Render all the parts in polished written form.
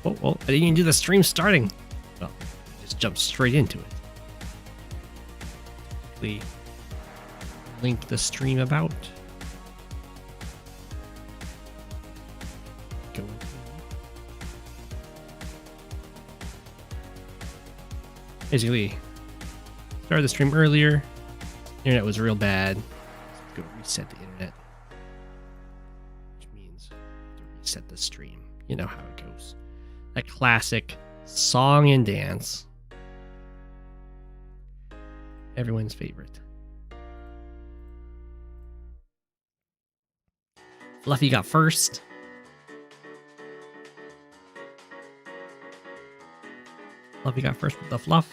Oh, well, I didn't even do the stream starting. Well, just jump straight into it. We link the stream about. Go. Basically, started the stream earlier. Internet was real bad. Let's go reset the internet. Which means to reset the stream. You know how it goes. A classic song and dance. Everyone's favorite. Fluffy got first. Fluffy got first with the fluff.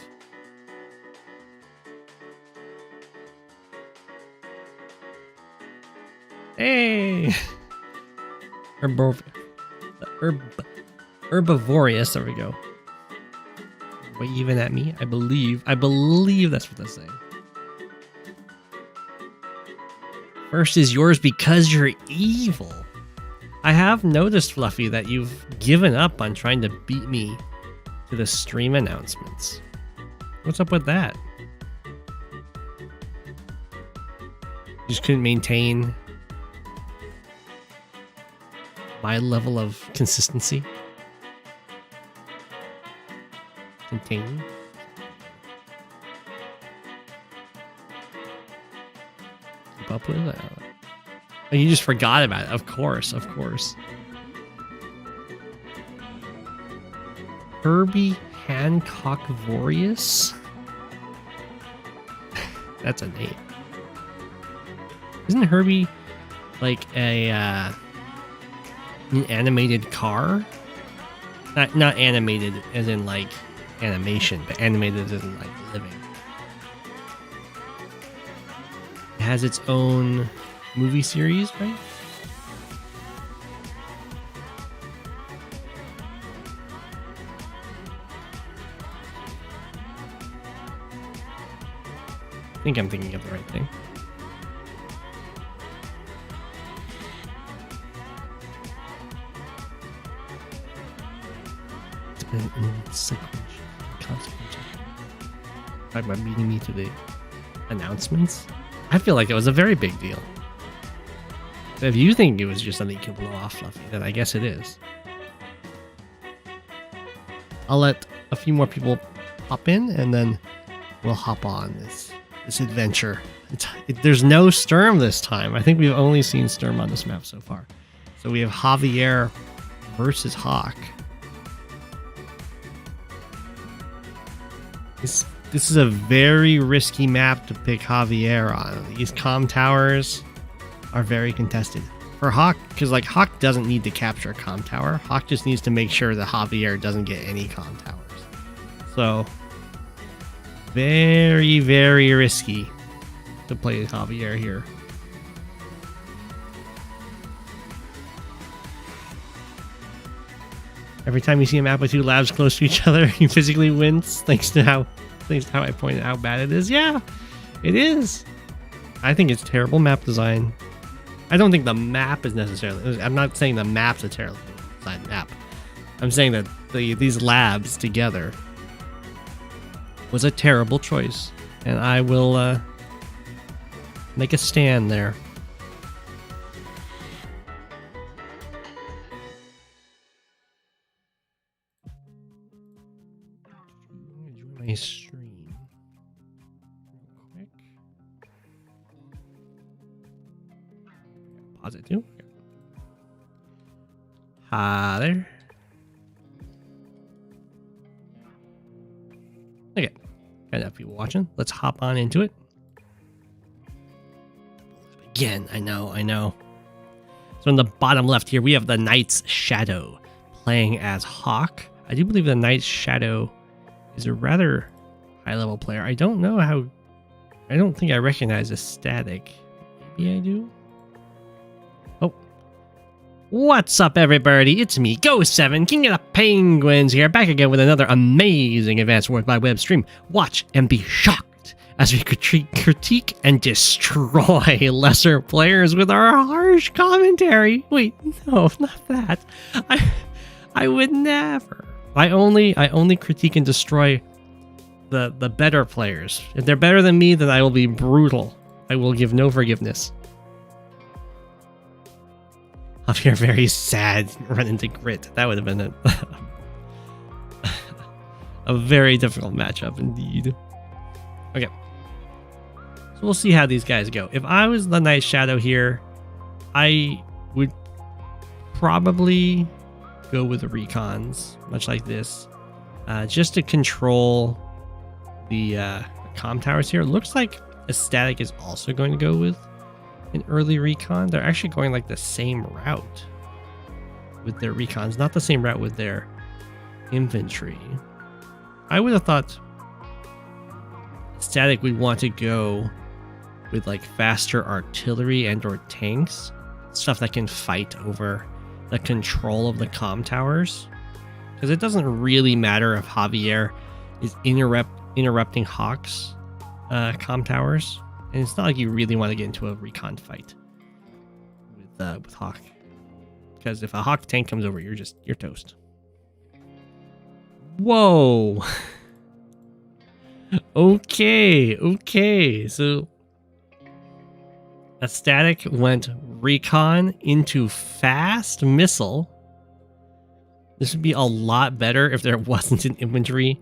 Hey! Herbivorous, there we go. Waving at me, I believe that's what they're saying. First is yours because you're evil. I have noticed, Fluffy, that you've given up on trying to beat me to the stream announcements. What's up with that? You just couldn't maintain my level of consistency. Contain. Keep up with that. Oh, you just forgot about it. Of course, of course. Herbie Hancockvorius? That's a name. Isn't Herbie like an animated car? Not animated as in like animation, but animated as in like living. It has its own movie series, right? I think I'm thinking of the right thing. It's been consequential. Talk about beating me to the announcements. I feel like it was a very big deal. So if you think it was just something you can blow off, Fluffy, then I guess it is. I'll let a few more people hop in, and then we'll hop on this adventure. There's no Sturm this time. I think we've only seen Sturm on this map so far. So we have Javier versus Hawke. This is a very risky map to pick Javier on. These comm towers are very contested. For Hawke, because like Hawke doesn't need to capture a comm tower. Hawke just needs to make sure that Javier doesn't get any comm towers. So very, very risky to play Javier here. Every time you see a map with two labs close to each other, he physically wins thanks to how I pointed out how bad it is. Yeah, it is. I think it's terrible map design. I don't think the map is necessarily... I'm not saying the map's a terrible design map. I'm saying that these labs together was a terrible choice. And I will make a stand there. Enjoy my stream real quick. Pause it too. Hi there. Okay, got enough people watching. Let's hop on into it. Again, I know. So in the bottom left here, we have the Knight's Shadow playing as Hawke. I do believe the Knight's Shadow is a rather high-level player. I don't know how... I don't think I recognize the static. Maybe I do? Oh. What's up, everybody? It's me, Go7, King of the Penguins here, back again with another amazing Advanced World by Web stream. Watch and be shocked as we critique and destroy lesser players with our harsh commentary. Wait, no, not that. I would never. I only critique and destroy the better players. If they're better than me, then I will be brutal. I will give no forgiveness. Javier very sad, run into Grit. That would have been a very difficult matchup indeed. Okay. So we'll see how these guys go. If I was the Night Shadow here, I would probably go with the recons, much like this, just to control the comm towers here. It looks like Static is also going to go with an early recon. They're actually going like the same route with their recons, not the same route with their infantry. I would have thought Static would want to go with like faster artillery and or tanks, stuff that can fight over the control of the comm towers, because it doesn't really matter if Javier is interrupting Hawke's comm towers, and it's not like you really want to get into a recon fight with Hawke, because if a Hawke tank comes over, you're toast. Whoa. Okay, so a Static went recon into fast missile. This would be a lot better if there wasn't an infantry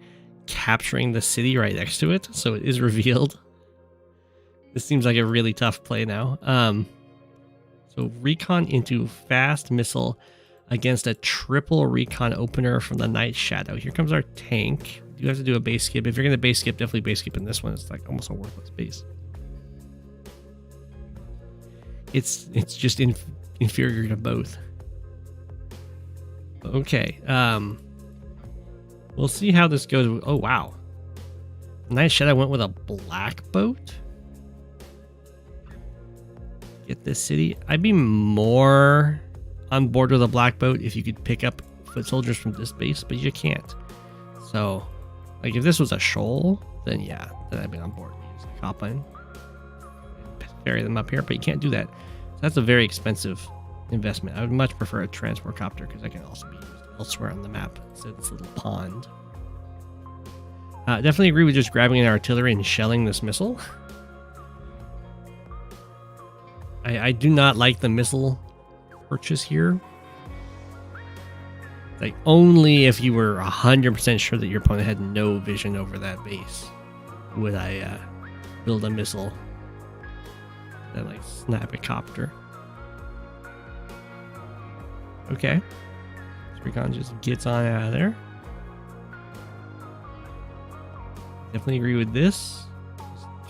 capturing the city right next to it, so it is revealed. This seems like a really tough play now. So recon into fast missile against a triple recon opener from the Night Shadow. Here comes our tank. You have to do a base skip. If you're going to base skip, definitely base skip in this one. It's like almost a worthless base. It's just inferior to both. Okay. We'll see how this goes. Oh, wow. Night Shadow went with a BlackBoat. Get this city. I'd be more on board with a BlackBoat if you could pick up foot soldiers from this base, but you can't. So, like, if this was a shoal, then yeah, then I'd be on board. Use the hop line, ferry them up here, but you can't do that. So that's a very expensive investment. I would much prefer a transport copter because that can also be used elsewhere on the map instead of this little pond. Definitely agree with just grabbing an artillery and shelling this missile. I do not like the missile purchase here. Like, only if you were 100% sure that your opponent had no vision over that base would I build a missile that like snap a copter. Okay, so Recon just gets on out of there. Definitely agree with this.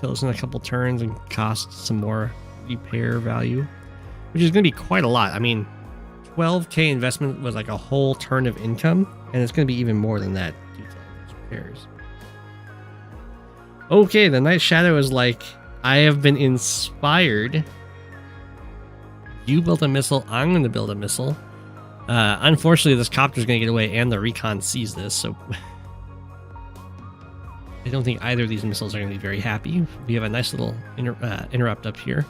Kill us in a couple turns and cost some more repair value, which is going to be quite a lot. I mean, 12k investment was like a whole turn of income, and it's going to be even more than that due to all these repairs. Okay, the Night Shadow is like, I have been inspired. You built a missile, I'm going to build a missile. Unfortunately, this copter is going to get away, and the recon sees this, so I don't think either of these missiles are going to be very happy. We have a nice little interrupt up here.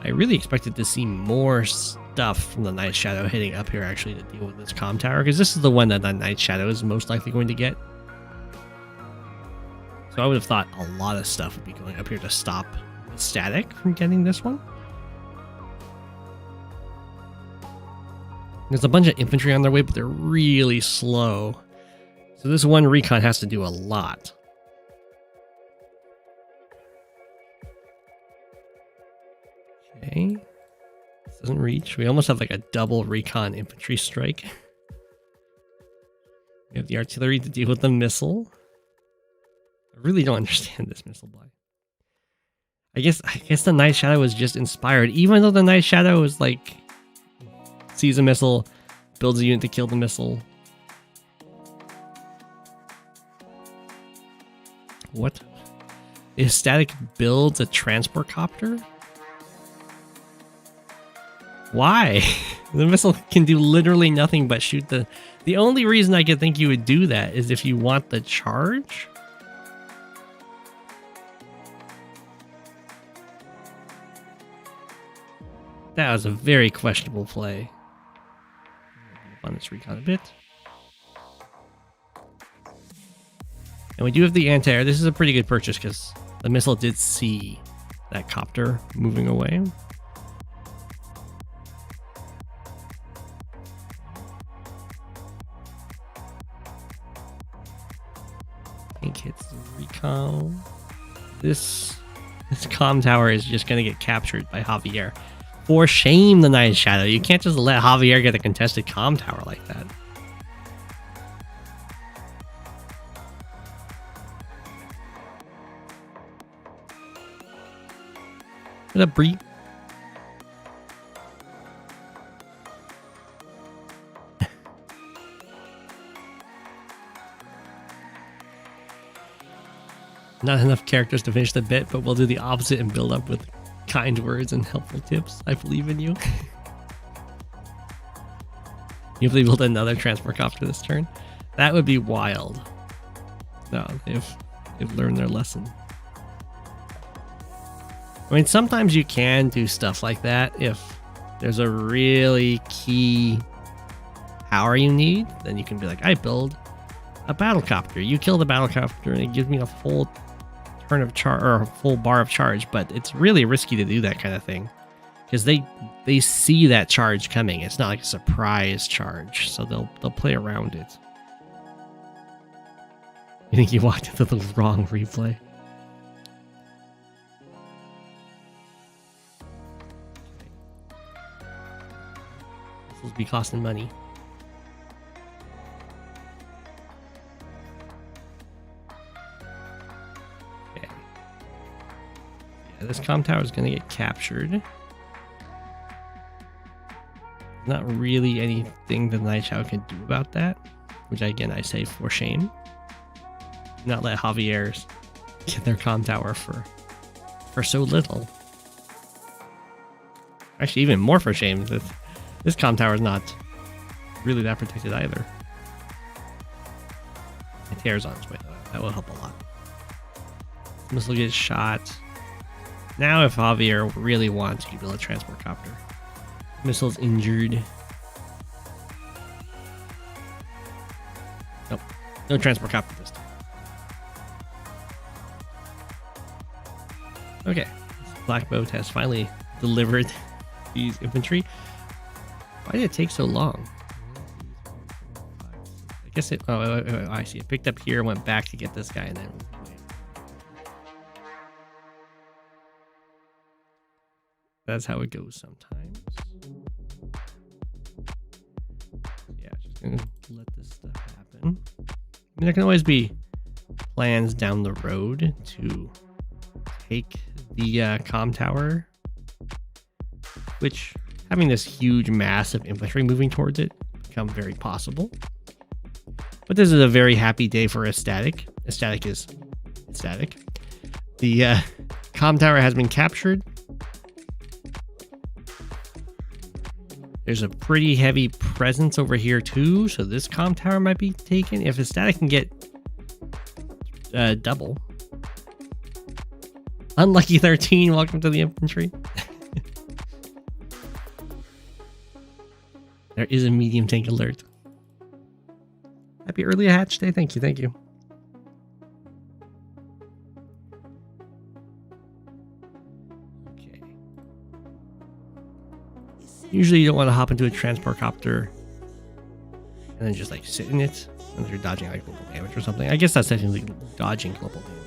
I really expected to see more stuff from the Night Shadow hitting up here actually to deal with this comm tower, because this is the one that the Night Shadow is most likely going to get. So I would have thought a lot of stuff would be going up here to stop the Static from getting this one. There's a bunch of infantry on their way, but they're really slow. So this one recon has to do a lot. Okay. This doesn't reach. We almost have like a double recon infantry strike. We have the artillery to deal with the missile. I really don't understand this missile buy. I guess the Night Shadow was just inspired, even though the Night Shadow is like sees a missile, builds a unit to kill the missile. What? If Static builds a transport copter? Why? The missile can do literally nothing but shoot the... The only reason I could think you would do that is if you want the charge. That was a very questionable play. On this recon a bit. And we do have the anti-air. This is a pretty good purchase because the missile did see that copter moving away. Tank hits the recon. This comm tower is just going to get captured by Javier. For shame, the Night Shadow. You can't just let Javier get a contested comm tower like that. What up, Bree? Not enough characters to finish the bit, but we'll do the opposite and build up with kind words and helpful tips. I believe in you. You believe we'll do another transport copter this turn? That would be wild. No, they've learned their lesson. I mean, sometimes you can do stuff like that if there's a really key power you need. Then you can be like, I build a battlecopter. You kill the battlecopter and it gives me a full turn of charge or a full bar of charge. But it's really risky to do that kind of thing because they see that charge coming. It's not like a surprise charge, so they'll play around it. You think you walked into the wrong replay? This will be costing money. Okay. Yeah, this comm tower is going to get captured. Not really anything the Night Shadow can do about that, which again I say for shame. Not let Javier's get their comm tower for so little. Actually, even more for shame that this comm tower is not really that protected either. My tear's on its way though. That will help a lot. Missile gets shot. Now if Javier really wants to build a transport copter. Missile's injured. Nope. No transport copter this time. Okay. BlackBoat has finally delivered these infantry. Why did it take so long? I guess it... Oh, I see. It picked up here, went back to get this guy, and then... That's how it goes sometimes. Yeah, just gonna let this stuff happen. I mean, there can always be plans down the road to take the comm tower, which having this huge mass of infantry moving towards it become very possible. But this is a very happy day for Aesthetic. Aesthetic is ecstatic. The comm tower has been captured. There's a pretty heavy presence over here too, so this comm tower might be taken. If Aesthetic can get double. Unlucky 13, welcome to the infantry. There is a medium tank alert. Happy early hatch day. Thank you. Thank you. Okay. Usually you don't want to hop into a transport copter and then just like sit in it unless you're dodging like global damage or something. I guess that's technically dodging global damage.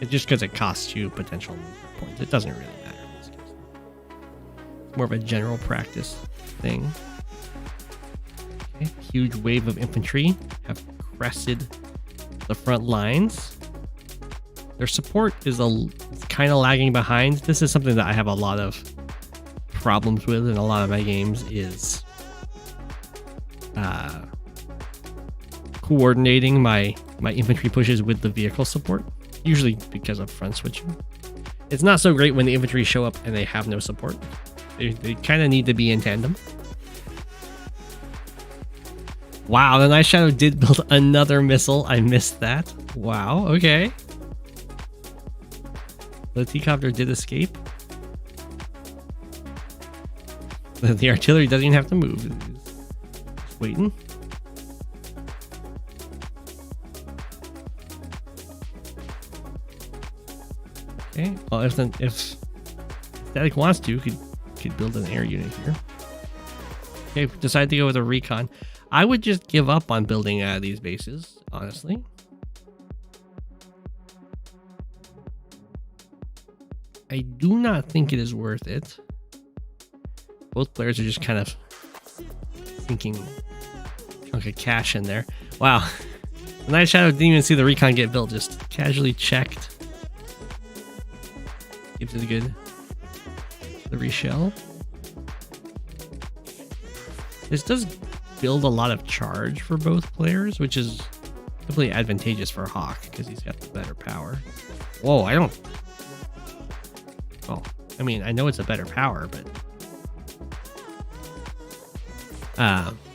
It's just because it costs you potential points. It doesn't really matter in this case. It's more of a general practice thing. Okay, huge wave of infantry have crested the front lines. Their support is kind of lagging behind. This is something that I have a lot of problems with in a lot of my games is coordinating my infantry pushes with the vehicle support. Usually because of front switching. It's not so great when the infantry show up and they have no support. They kind of need to be in tandem. Wow, the Night Shadow did build another missile. I missed that. Wow, okay. The T-copter did escape. The artillery doesn't even have to move. It's just waiting. Okay. Well, if Static wants to, could build an air unit here. Okay, decide to go with a recon. I would just give up on building these bases, honestly. I do not think it is worth it. Both players are just kind of sinking a chunk of cash in there. Wow. The Night Shadow didn't even see the recon get built, just casually checked. Gives it a good reshell. This does build a lot of charge for both players, which is definitely advantageous for Hawke because he's got the better power. Whoa, I don't... Well, I mean, I know it's a better power, but...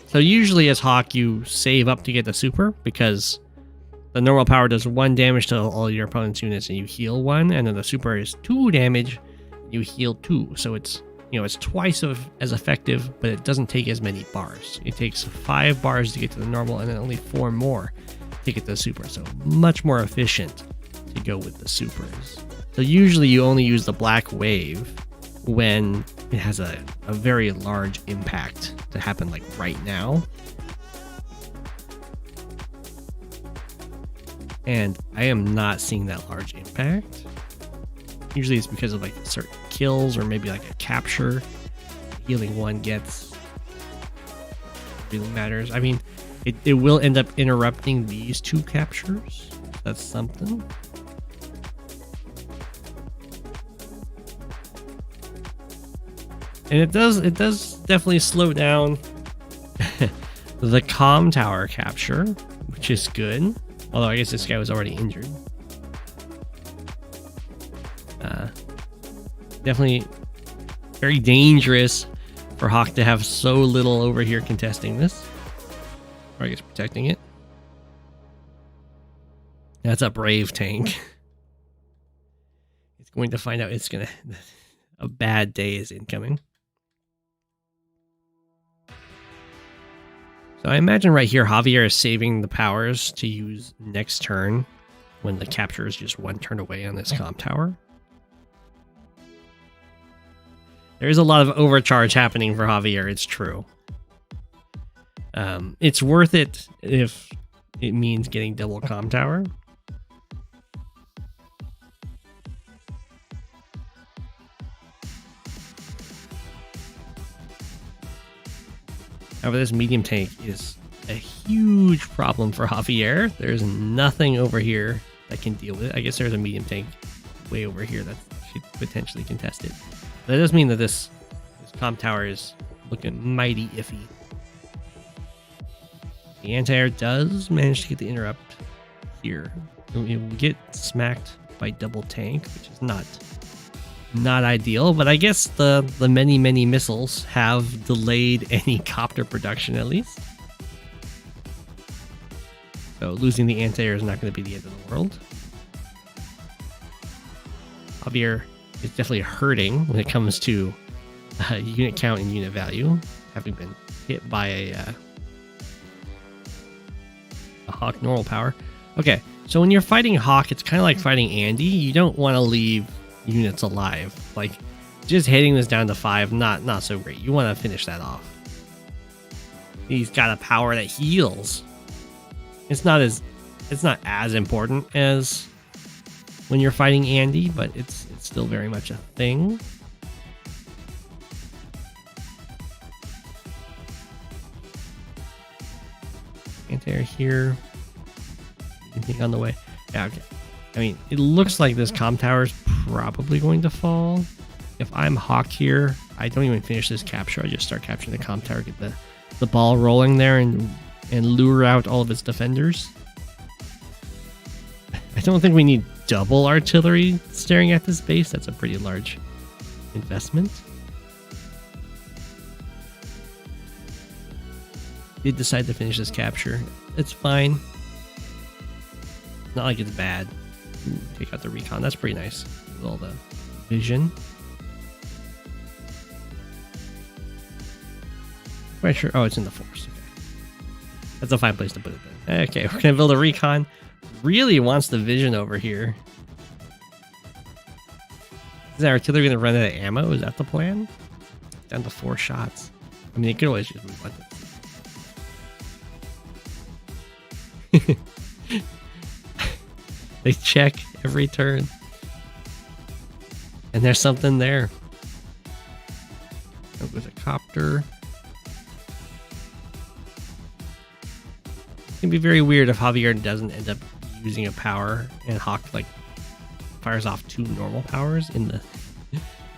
So usually as Hawke, you save up to get the super because the normal power does 1 damage to all your opponent's units and you heal 1, and then the super is 2 damage, you heal 2. So it's, you know, it's twice as effective, but it doesn't take as many bars. It takes 5 bars to get to the normal and then only 4 more to get the super. So much more efficient to go with the supers. So usually you only use the black wave when it has a very large impact to happen, like right now. And I am not seeing that large impact. Usually it's because of like certain kills or maybe like a capture. Healing 1 gets really matters. I mean, it will end up interrupting these 2 captures. That's something. And it does definitely slow down the comm tower capture, which is good. Although I guess this guy was already injured. Definitely very dangerous for Hawke to have so little over here contesting this. Or I guess protecting it. That's a brave tank. It's going to find out it's gonna... A bad day is incoming. So I imagine right here, Javier is saving the powers to use next turn when the capture is just 1 turn away on this comm tower. There is a lot of overcharge happening for Javier, it's true. It's worth it if it means getting double comm tower. However, this medium tank is a huge problem for Javier. There's nothing over here that can deal with it. I guess there's a medium tank way over here that should potentially contest it. But that does mean that this comm tower is looking mighty iffy. The anti-air does manage to get the interrupt here. It will get smacked by double tank, which is not ideal, but I guess the many missiles have delayed any copter production at least. So losing the anti-air is not going to be the end of the world. Javier is definitely hurting when it comes to unit count and unit value, having been hit by a Hawke normal power. Okay, so when you're fighting Hawke, it's kind of like fighting Andy. You don't want to leave units alive. Like, just hitting this down to 5, not so great. You want to finish that off. He's got a power that heals. It's not as important as when you're fighting Andy, but it's still very much a thing. Anti-air here. Anything on the way? Yeah, okay. I mean, it looks like this comm tower is probably going to fall. If I'm Hawke here, I don't even finish this capture. I just start capturing the comm tower, get the ball rolling there, and lure out all of its defenders. I don't think we need double artillery staring at this base. That's a pretty large investment. Did decide to finish this capture. It's fine. Not like it's bad. Ooh, take out the recon. That's pretty nice with all the vision. Quite sure. Oh, it's in the force. Okay. That's a fine place to put it then. Okay, we're gonna build a recon. Really wants the vision over here. Is our artillery going to run out of ammo? Is that the plan? Down to 4 shots. I mean, they could always just move on. They check every turn. And there's something there. Oh, with a copter. It can be very weird if Javier doesn't end up using a power and Hawke like fires off 2 normal powers in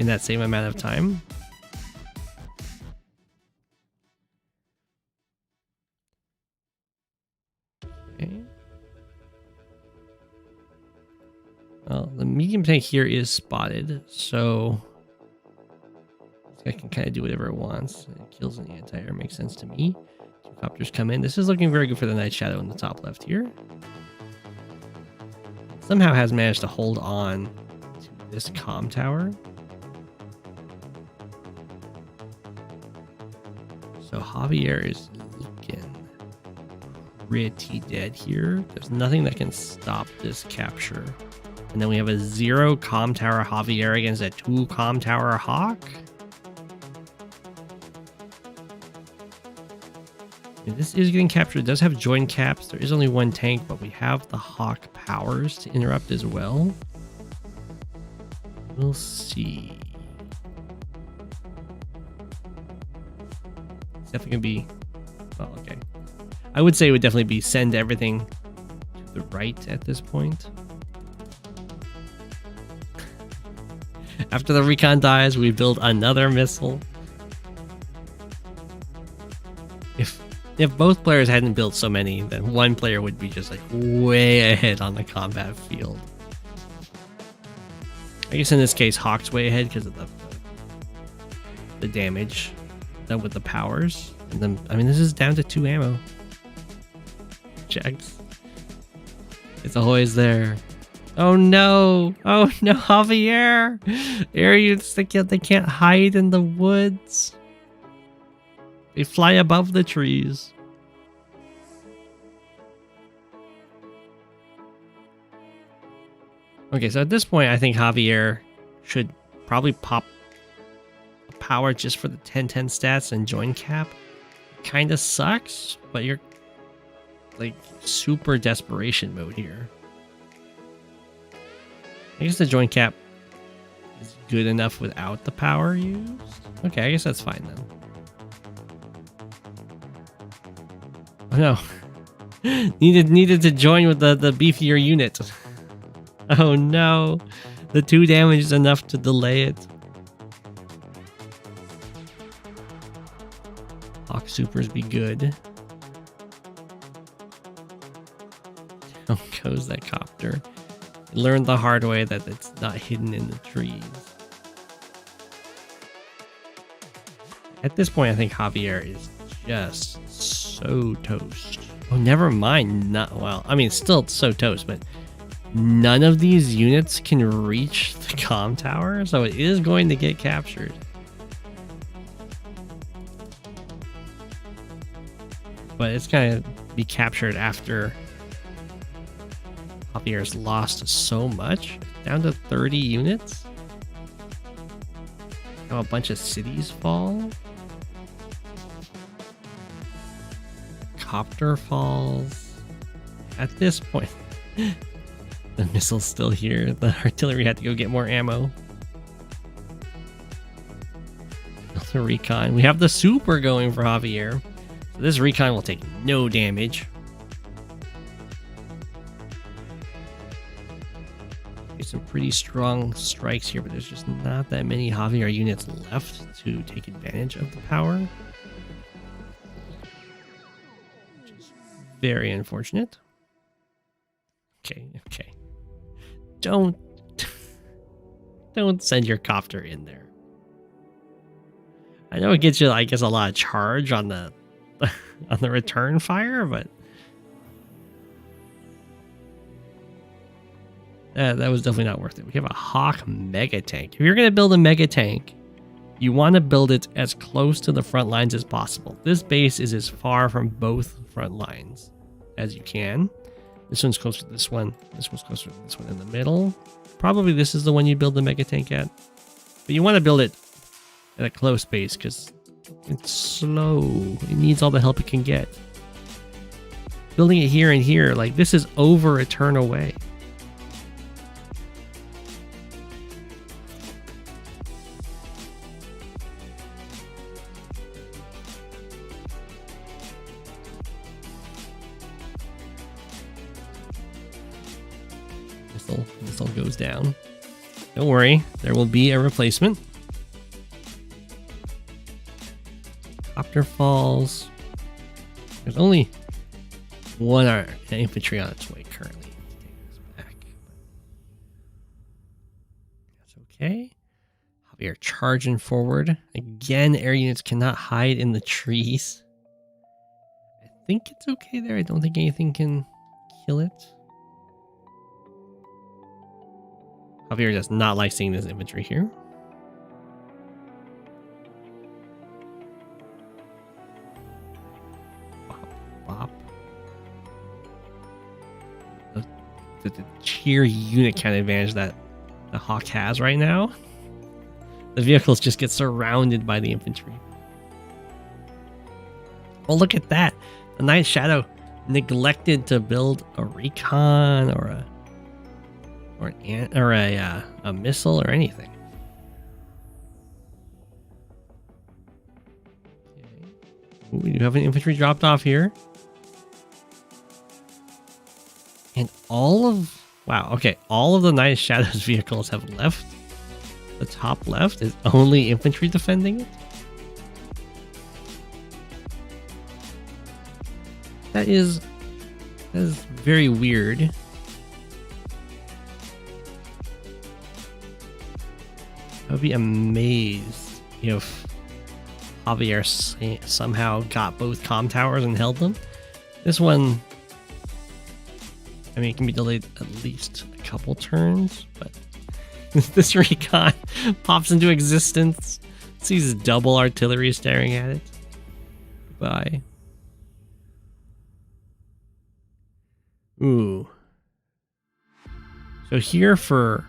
that same amount of time. Okay. Well, the medium tank here is spotted, so this guy can kind of do whatever it wants. It kills an anti-air, makes sense to me. 2 copters come in. This is looking very good for the night shadow in the top left here. Somehow has managed to hold on to this comm tower. So Javier is looking pretty dead here. There's nothing that can stop this capture. And then we have a 0 comm tower Javier against a 2 comm tower Hawke. This is getting captured. It does have join caps. There is only 1 tank, but we have the Hawke powers to interrupt as well. We'll see. It's definitely gonna be, well, okay. I would say it would definitely be send everything to the right at this point. After the recon dies, we build another missile. If both players hadn't built so many, then one player would be just like way ahead on the combat field. I guess in this case, Hawke's way ahead because of the damage done with the powers. And then, I mean, this is down to 2 ammo. Checks. It's always there. Oh no! Oh no, Javier! Air units, they can't hide in the woods. They fly above the trees. Okay, so at this point, I think Javier should probably pop a power just for the 10-10 stats and join cap. Kind of sucks, but you're like super desperation mode here. I guess the join cap is good enough without the power used. Okay, I guess that's fine then. Oh no. needed to join with the beefier unit. Oh no. The 2 damage is enough to delay it. Hawke supers be good. Down goes that copter. Learned the hard way that it's not hidden in the trees. At this point, I think Javier is just so toast. Oh, never mind. Not well. I mean, still so toast, but none of these units can reach the comm tower, so it is going to get captured. But it's going to be captured after Javier's lost so much. Down to 30 units. Now a bunch of cities fall. Copter falls. At this point, the missile's still here. The artillery had to go get more ammo. The recon. We have the super going for Javier. So this recon will take no damage. Some pretty strong strikes here, but there's just not that many Javier units left to take advantage of the power. Which is very unfortunate. Okay. Don't send your copter in there. I know it gets you, I guess, a lot of charge on the on the return fire, but that was definitely not worth it. We have a Hawke mega tank. If you're going to build a mega tank, you want to build it as close to the front lines as possible. This base is as far from both front lines as you can. This one's closer to this one. This one's closer to this one in the middle. Probably this is the one you build the mega tank at. But you want to build it at a close pace because it's slow. It needs all the help it can get. Building it here and here, like this is over a turn away. This all goes down. Don't worry, there will be a replacement. Copter falls. There's only one infantry on its way currently. Take this back. That's okay. Javier charging forward. Again, air units cannot hide in the trees. I think it's okay there. I don't think anything can kill it. Javier does not like seeing this infantry here. Bop. The sheer unit count advantage that the Hawke has right now. The vehicles just get surrounded by the infantry. Oh, look at that. The Night Shadow neglected to build a recon or a missile or anything. Okay. Ooh, we do have an infantry dropped off here. And all of the Night Shadow's vehicles have left. The top left is only infantry defending it. That is very weird. I would be amazed if Javier somehow got both comm towers and held them. This one, I mean, it can be delayed at least a couple turns, but this recon pops into existence, sees double artillery staring at it. Goodbye. Ooh. So here for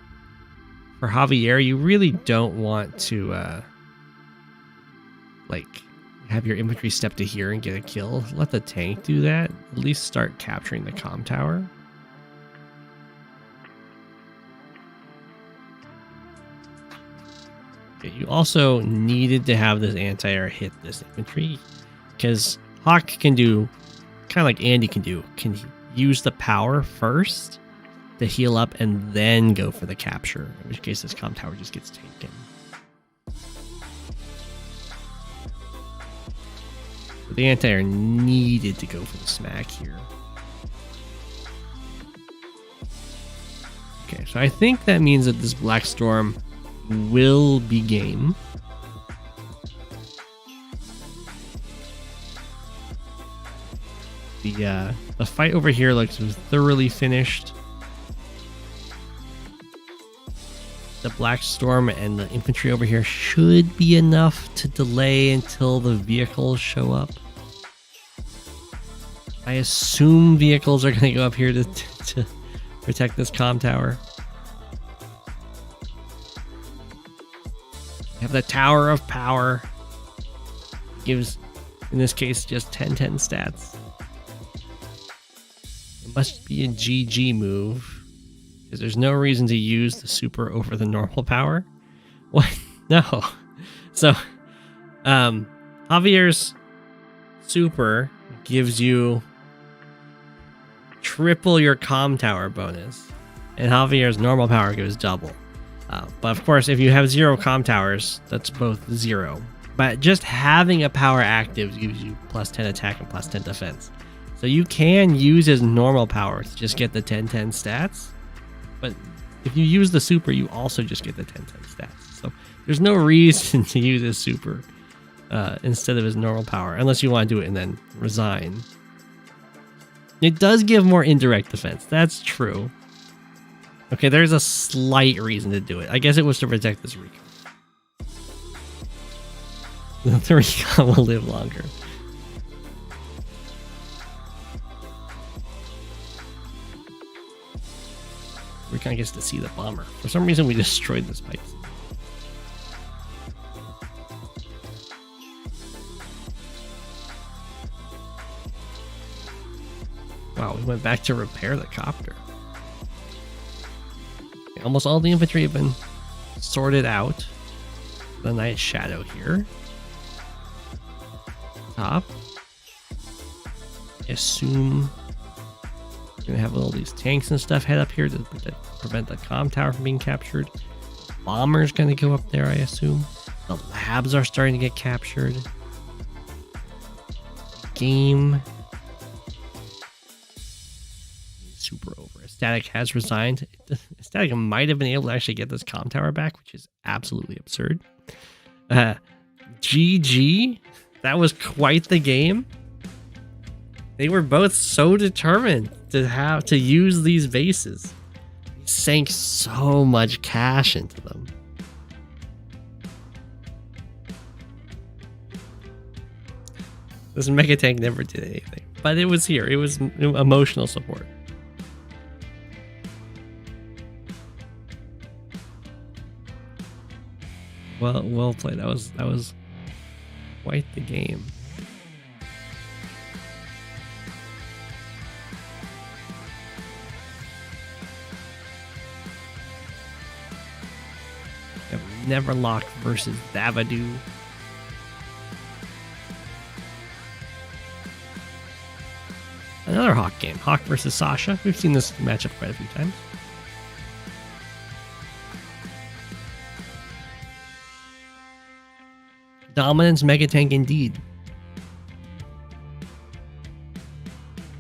Javier, you really don't want to like have your infantry step to here and get a kill. Let the tank do that. At least start capturing the comm tower. Okay, you also needed to have this anti-air hit this infantry because Hawke can do kind of like Andy can do. Can use the power first to heal up and then go for the capture, in which case this comm tower just gets taken. So the anti-air needed to go for the smack here. Okay, so I think that means that this Black Storm will be game. The fight over here looks thoroughly finished. The Black Storm and the infantry over here should be enough to delay until the vehicles show up. I assume vehicles are going to go up here to protect this comm tower. We have the Tower of Power. Gives, in this case, just 10/10 stats. It must be a GG move. Because there's no reason to use the super over the normal power. What? No. So, Javier's super gives you triple your comm tower bonus, and Javier's normal power gives double. But of course, if you have 0 comm towers, that's both 0. But just having a power active gives you +10 attack and +10 defense. So you can use his normal power to just get the 10/10 stats. But if you use the super, you also just get the 10/10 stats. So there's no reason to use his super instead of his normal power, unless you want to do it and then resign. It does give more indirect defense. That's true. Okay, there's a slight reason to do it. I guess it was to protect this recon. The recon will live longer. Recon gets to see the bomber. For some reason, we destroyed this pipe. Wow, we went back to repair the copter. Okay, almost all the infantry have been sorted out. The Night Shadow here. Top. I assume we're gonna have all these tanks and stuff head up here to prevent the comm tower from being captured. Bomber's gonna go up there, I assume. The labs are starting to get captured. Game. Super over. Static has resigned. Static might have been able to actually get this comm tower back, which is absolutely absurd. GG. That was quite the game. They were both so determined to use these bases. They sank so much cash into them. This Mega Tank never did anything, but it was here. It was emotional support. Well played. That was quite the game. Neverlocke versus Thavidu. Another Hawke game. Hawke versus Sasha. We've seen this matchup quite a few times. Dominance Mega Tank indeed.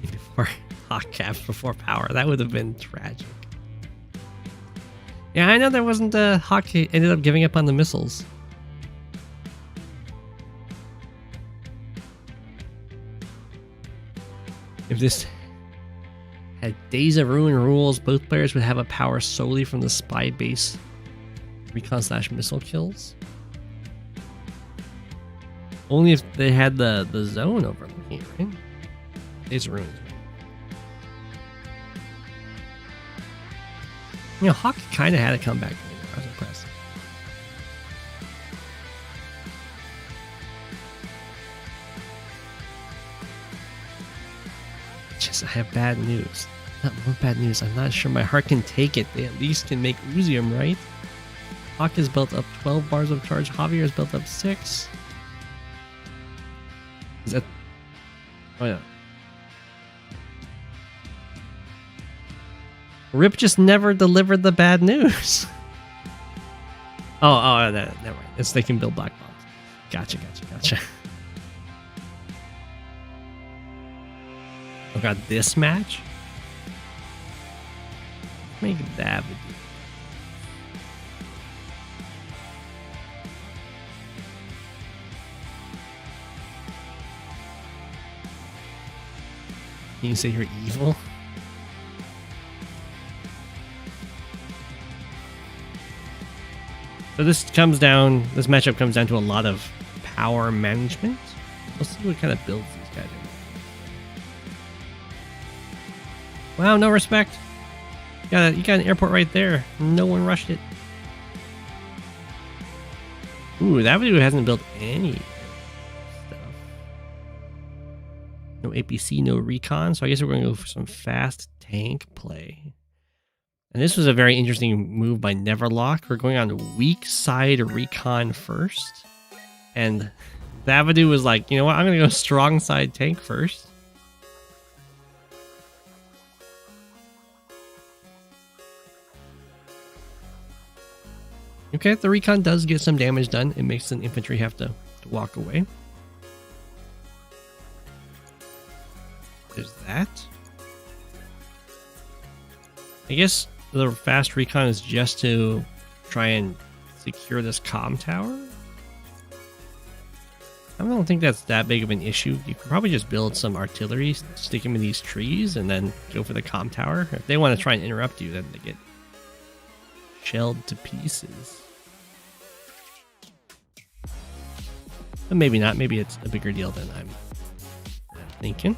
Before Hawke caps before power. That would have been tragic. Yeah, I know there wasn't Hawke ended up giving up on the missiles. If this had Days of Ruin rules, both players would have a power solely from the spy base recon/missile kills. Only if they had the zone over here, right? Days of Ruin. You know, Hawke kind of had a comeback. I was impressed. Just, I have bad news. Not more bad news. I'm not sure my heart can take it. They at least can make Uzium, right? Hawke has built up 12 bars of charge. Javier has built up 6. Is that... Oh, yeah. Rip just never delivered the bad news. Oh, never mind. It's they can build black bombs. Gotcha. Oh god, this match? Make that video. Can you say you're evil? So this matchup comes down to a lot of power management. We'll see what kind of builds these guys are. Wow, no respect. You got an airport right there. No one rushed it. Ooh, that video hasn't built any stuff. No APC, no recon. So I guess we're going to go for some fast tank play. And this was a very interesting move by Neverlocke. We're going on weak side recon first. And Thavidu was like, you know what? I'm going to go strong side tank first. Okay, the recon does get some damage done. It makes an infantry have to walk away. There's that. I guess the fast recon is just to try and secure this comm tower. I don't think that's that big of an issue. You can probably just build some artillery, stick them in these trees, and then go for the comm tower. If they want to try and interrupt you, then they get shelled to pieces. But maybe not. Maybe it's a bigger deal than I'm thinking.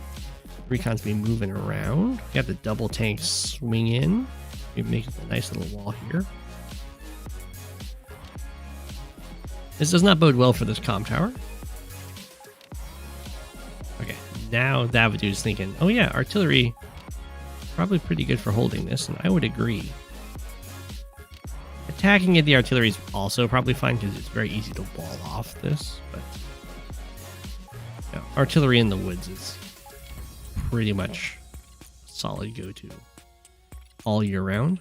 Recon's been moving around. Got the double tank swing in. We make a nice little wall here. This does not bode well for this comm tower. Okay, now Thavidu's thinking, oh yeah, artillery probably pretty good for holding this, and I would agree. Attacking at the artillery is also probably fine because it's very easy to wall off this, but yeah, artillery in the woods is pretty much a solid go-to all year round.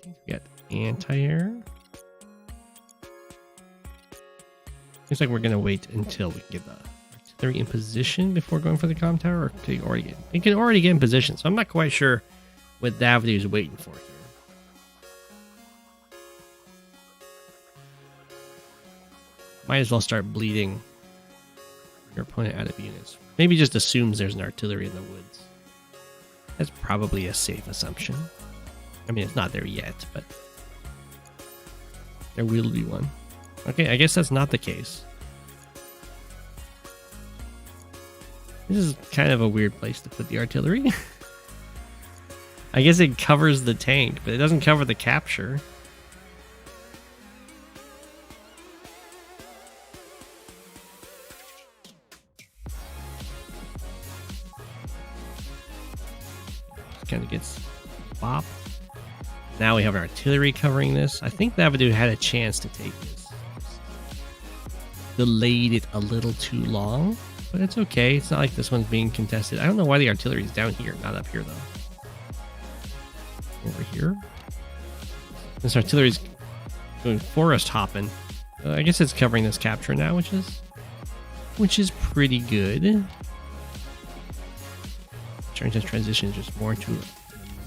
We got anti-air. Looks like we're gonna wait until we can get the artillery in position before going for the comm tower, or can already get? It can already get in position, so I'm not quite sure what Thavidu is waiting for here. Might as well start bleeding your opponent out of units. Maybe just assumes there's an artillery in the woods. That's probably a safe assumption. I mean, it's not there yet, but there will be one. Okay, I guess that's not the case. This is kind of a weird place to put the artillery. I guess it covers the tank, but it doesn't cover the capture. Kind of gets bopped. Now we have our artillery covering this. I think Thavidu had a chance to take this. Delayed it a little too long, but it's okay. It's not like this one's being contested. I don't know why the artillery is down here, not up here though. Over here. This artillery's going forest hopping. I guess it's covering this capture now, which is pretty good. Trying to transition just more to the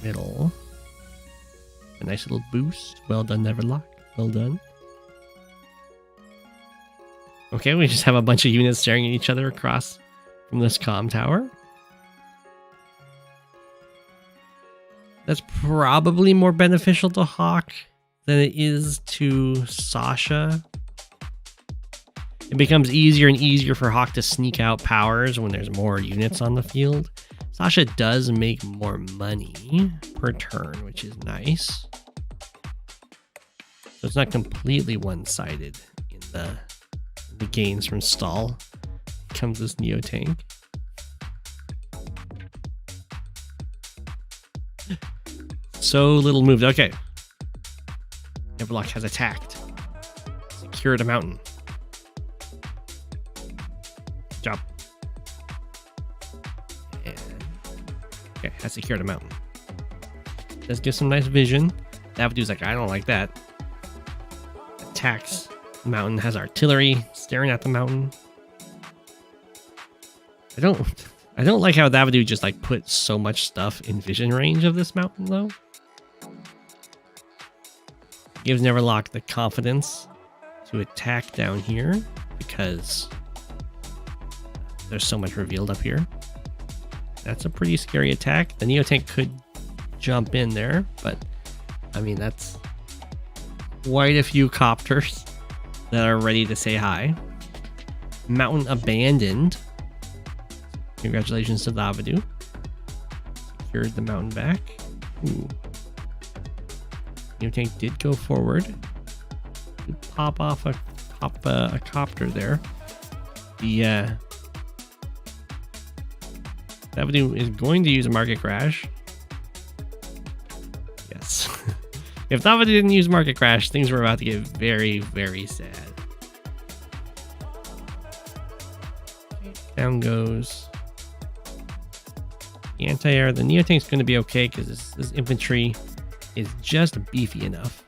middle. A nice little boost. Well done, Neverlocke. Well done. Okay, we just have a bunch of units staring at each other across from this comm tower. That's probably more beneficial to Hawke than it is to Sasha. It becomes easier and easier for Hawke to sneak out powers when there's more units on the field. Sasha does make more money per turn, which is nice. So it's not completely one-sided in the gains from stall. Comes this Neo tank. So little moved. Okay. Neverlocke has attacked. Secured a mountain. Good job. Okay, has secured a mountain. Does give some nice vision. Thavidu's like, I don't like that. Attacks the mountain, has artillery staring at the mountain. I don't like how Thavidu just like put so much stuff in vision range of this mountain though. Gives Neverlocke the confidence to attack down here because there's so much revealed up here. That's a pretty scary attack. The Neo tank could jump in there, but I mean, that's quite a few copters that are ready to say hi. Mountain abandoned. Congratulations to Thavidu. Secured the mountain back. Ooh. Neo tank did go forward. Pop off a copter there. The Thavidu is going to use a market crash. Yes. If Thavidu didn't use market crash, things were about to get very, very sad. Okay, down goes the anti-air. The Neo tank's going to be okay because this infantry is just beefy enough.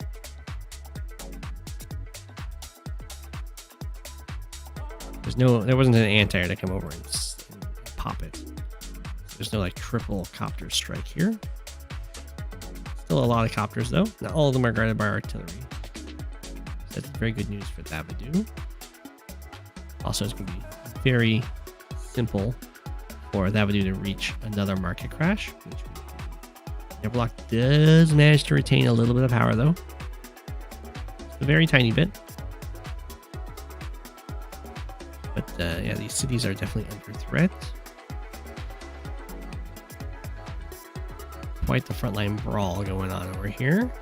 There wasn't an anti-air to come over and pop it. There's no like triple copter strike here. Still a lot of copters though. Not all of them are guarded by artillery. That's very good news for Thavidu. Also, it's going to be very simple for Thavidu to reach another market crash. Which Neverlocke does manage to retain a little bit of power though. A very tiny bit. But yeah, these cities are definitely under threat. Quite the frontline brawl going on over here.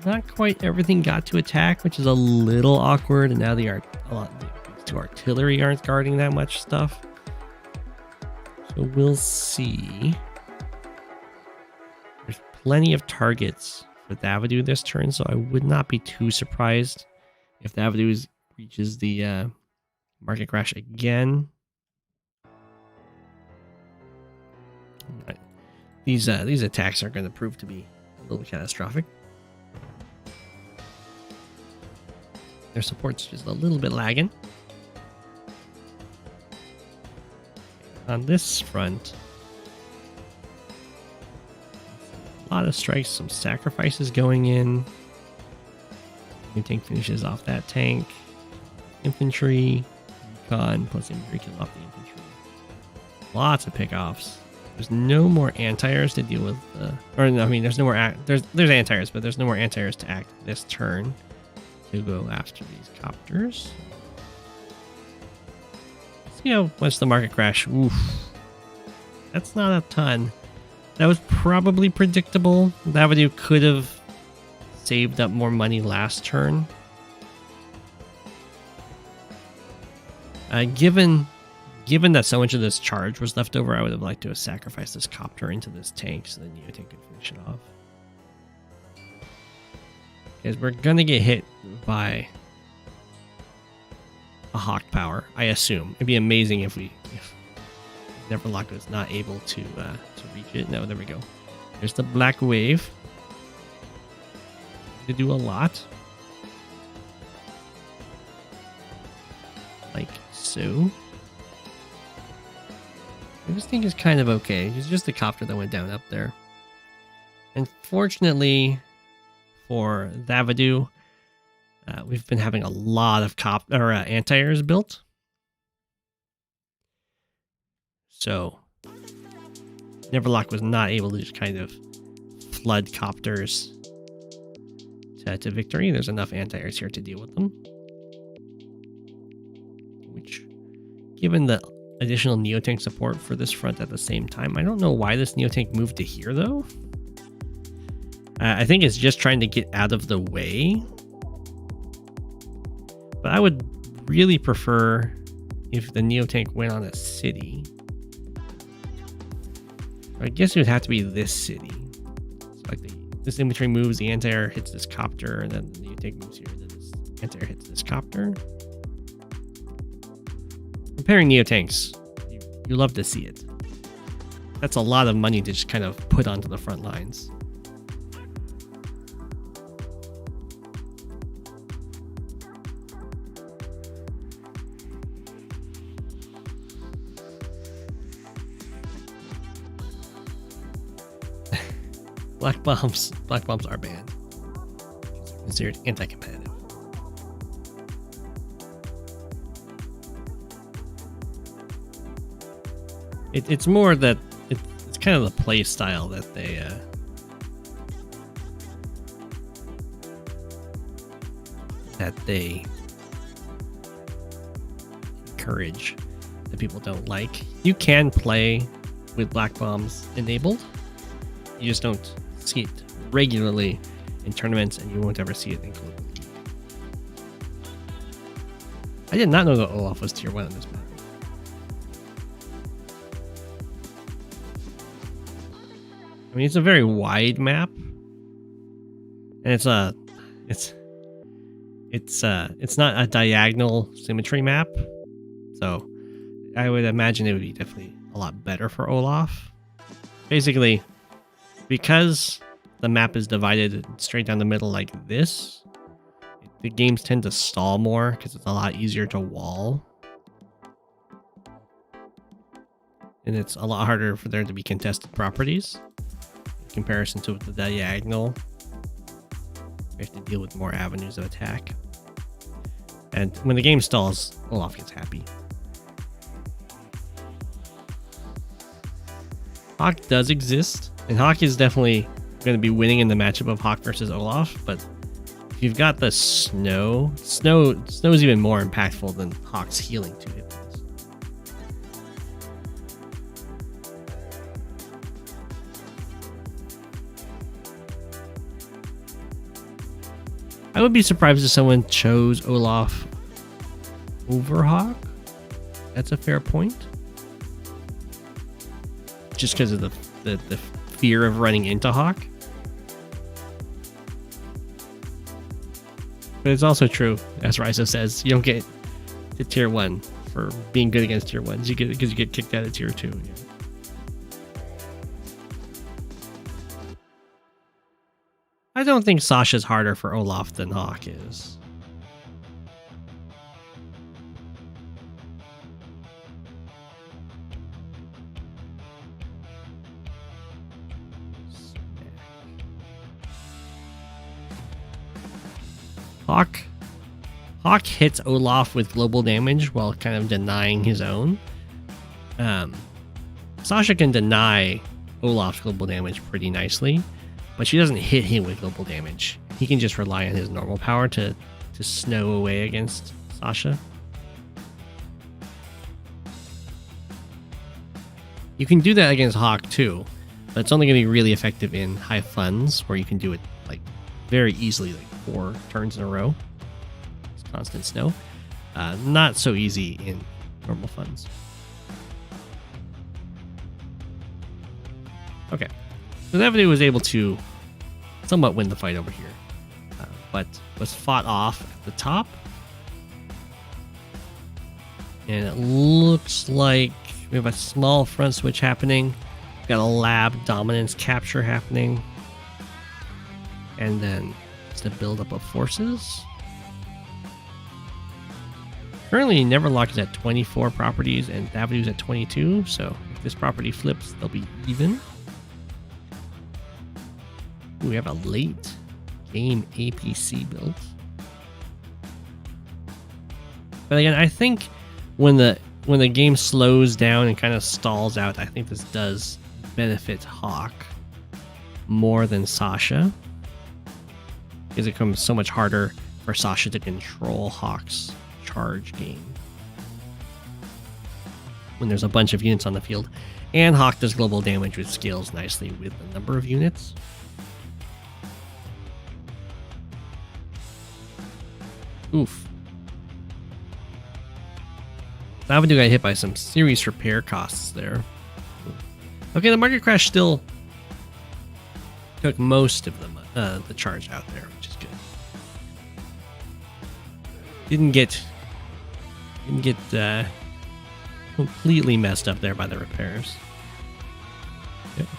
Not quite everything got to attack, which is a little awkward. And now the to artillery aren't guarding that much stuff. So we'll see. There's plenty of targets for Thavidu this turn, so I would not be too surprised if Thavidu reaches the market crash again. Right. These attacks are going to prove to be a little catastrophic. Their support's just a little bit lagging. On this front, a lot of strikes, some sacrifices going in. New tank finishes off that tank. Infantry, recon, plus infantry kill off the infantry. Lots of pickoffs. There's no more anti-airs to deal with. Or no, I mean, there's no more. There's anti-airs, but there's no more anti-airs to act this turn to go after these copters. See how much the market crash. Oof, that's not a ton. That was probably predictable. Thavidu could have saved up more money last turn. Given that so much of this charge was left over, I would have liked to have sacrificed this copter into this tank so the Neotank could finish it off. Because we're gonna get hit by a Hawke power, I assume. It'd be amazing if Neverlocke was not able to reach it. No, there we go. There's the black wave. To do a lot. Like so. This thing is kind of okay. It's just the copter that went down up there. Unfortunately for Thavidu, we've been having a lot of anti-airs built. So Neverlocke was not able to just kind of flood copters to victory. There's enough anti-airs here to deal with them. Which, given the additional Neotank support for this front at the same time, I don't know why this Neotank moved to here though. I think it's just trying to get out of the way. But I would really prefer if the Neotank went on a city. I guess it would have to be this city. So like this infantry moves, the anti-air hits this copter, and then the Neotank moves here, and then this anti-air hits this copter. Repairing Neotanks, you love to see it. That's a lot of money to just kind of put onto the front lines. Black bombs are banned. Considered anti-competitive. It's more that it's kind of the play style that they encourage that people don't like. You can play with black bombs enabled. You just don't see it regularly in tournaments, and you won't ever see it included. I did not know that Olaf was tier 1 on this map. I mean, it's a very wide map, and it's not a diagonal symmetry map, so I would imagine it would be definitely a lot better for Olaf. Basically, because the map is divided straight down the middle like this, the games tend to stall more because it's a lot easier to wall. And it's a lot harder for there to be contested properties in comparison to the diagonal. You have to deal with more avenues of attack. And when the game stalls, Olaf gets happy. Hawke does exist, and Hawke is definitely going to be winning in the matchup of Hawke versus Olaf, but if you've got the snow is even more impactful than Hawke's healing 2 hit points. I would be surprised if someone chose Olaf over Hawke. That's a fair point. Just because of the fear of running into Hawke. But it's also true, as Ryza says, you don't get to tier 1 for being good against tier 1s. You get because you get kicked out of tier 2. Yeah. I don't think Sasha's harder for Olaf than Hawke is. Hawke hits Olaf with global damage while kind of denying his own. Sasha can deny Olaf's global damage pretty nicely, but she doesn't hit him with global damage. He can just rely on his normal power to snow away against Sasha. You can do that against Hawke too, but it's only going to be really effective in high funds where you can do it like very easily, like 4 turns in a row. It's constant snow. Not so easy in normal funds. Okay, so Thavidu was able to somewhat win the fight over here, but was fought off at the top. And it looks like we have a small front switch happening. We've got a lab dominance capture happening. And then it's the buildup of forces. Currently, Neverlocke is at 24 properties and Thavidu's at 22. So if this property flips, they'll be even. Ooh, we have a late game APC build. But again, I think when the game slows down and kind of stalls out, I think this does benefit Hawke more than Sasha, because it becomes so much harder for Sasha to control Hawke's charge game when there's a bunch of units on the field. And Hawke does global damage, which scales nicely with the number of units. Oof. Thavidu got hit by some serious repair costs there. Okay, the market crash still took most of the charge out there, which is good. Didn't get completely messed up there by the repairs.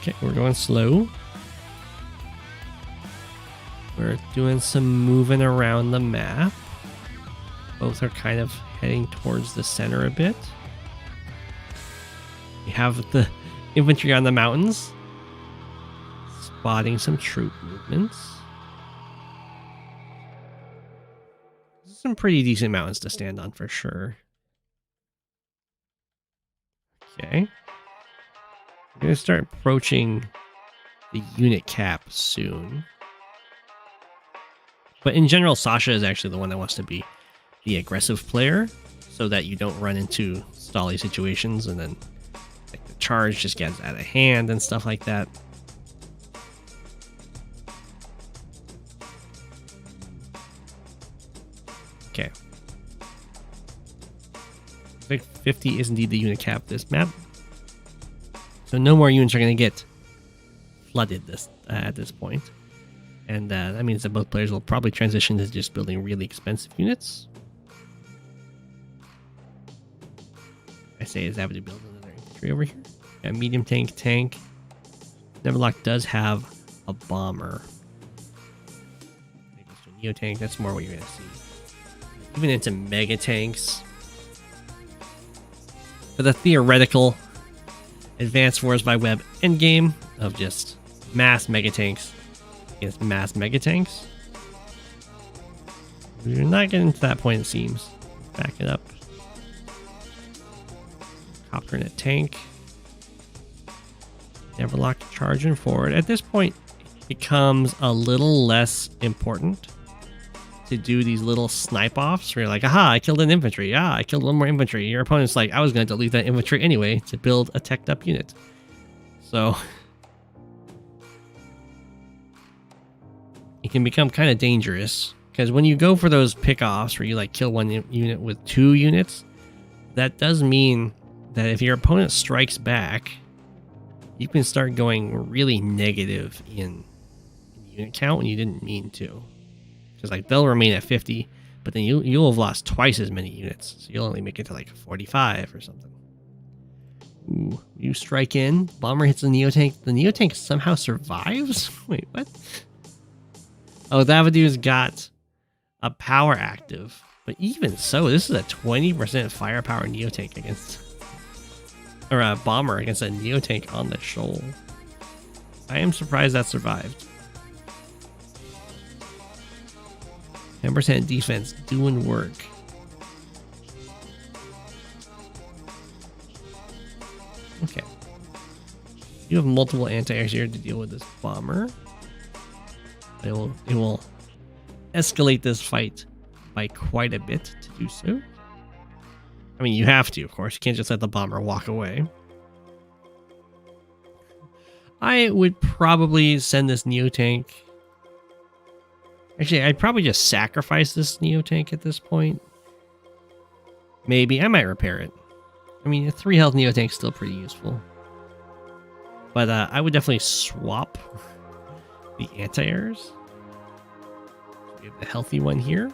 Okay, we're going slow. We're doing some moving around the map. Both are kind of heading towards the center a bit. We have the infantry on the mountains, spotting some troop movements. Some pretty decent mountains to stand on for sure. Okay. We're going to start approaching the unit cap soon. But in general, Sasha is actually the one that wants to be the aggressive player, so that you don't run into stally situations and then like the charge just gets out of hand and stuff like that. Okay. I think 50 is indeed the unit cap this map. So no more units are going to get flooded at this point. And that means that both players will probably transition to just building really expensive units. I say is Thavidu build another infantry over here. Yeah, medium tank. Neverlocke does have a bomber. It goes to a neo tank. That's more what you're gonna see. Even into mega tanks. For the theoretical advanced wars by web endgame of just mass mega tanks against mass mega tanks. You're not getting to that point, it seems. Back it up. Copter in a tank. Neverlocke charging forward. At this point, it becomes a little less important to do these little snipe offs where you're like, aha, I killed an infantry. Ah, I killed one more infantry. Your opponent's like, I was going to delete that infantry anyway to build a teched up unit. So it can become kind of dangerous, Because when you go for those pickoffs where you like kill one unit with 2 units, that does mean that if your opponent strikes back, you can start going really negative in unit count when you didn't mean to. Because like they'll remain at 50, but then you'll have lost twice as many units. So you'll only make it to like 45 or something. Ooh, you strike in, bomber hits the Neotank. The Neotank somehow survives? Wait, what? Oh, Thavidu's got a power active. But even so, this is a 20% firepower Neotank against... Or a bomber against a Neotank on the shoal. I am surprised that survived. 10% defense doing work. Okay. You have multiple anti-airs here to deal with this bomber. It will escalate this fight by quite a bit to do so. I mean, you have to, of course. You can't just let the bomber walk away. I would probably send this Neotank. Actually, I'd probably just sacrifice this Neotank at this point. Maybe. I might repair it. I mean, a 3 health Neotank's still pretty useful. But I would definitely swap the anti-airs. We have the healthy one here.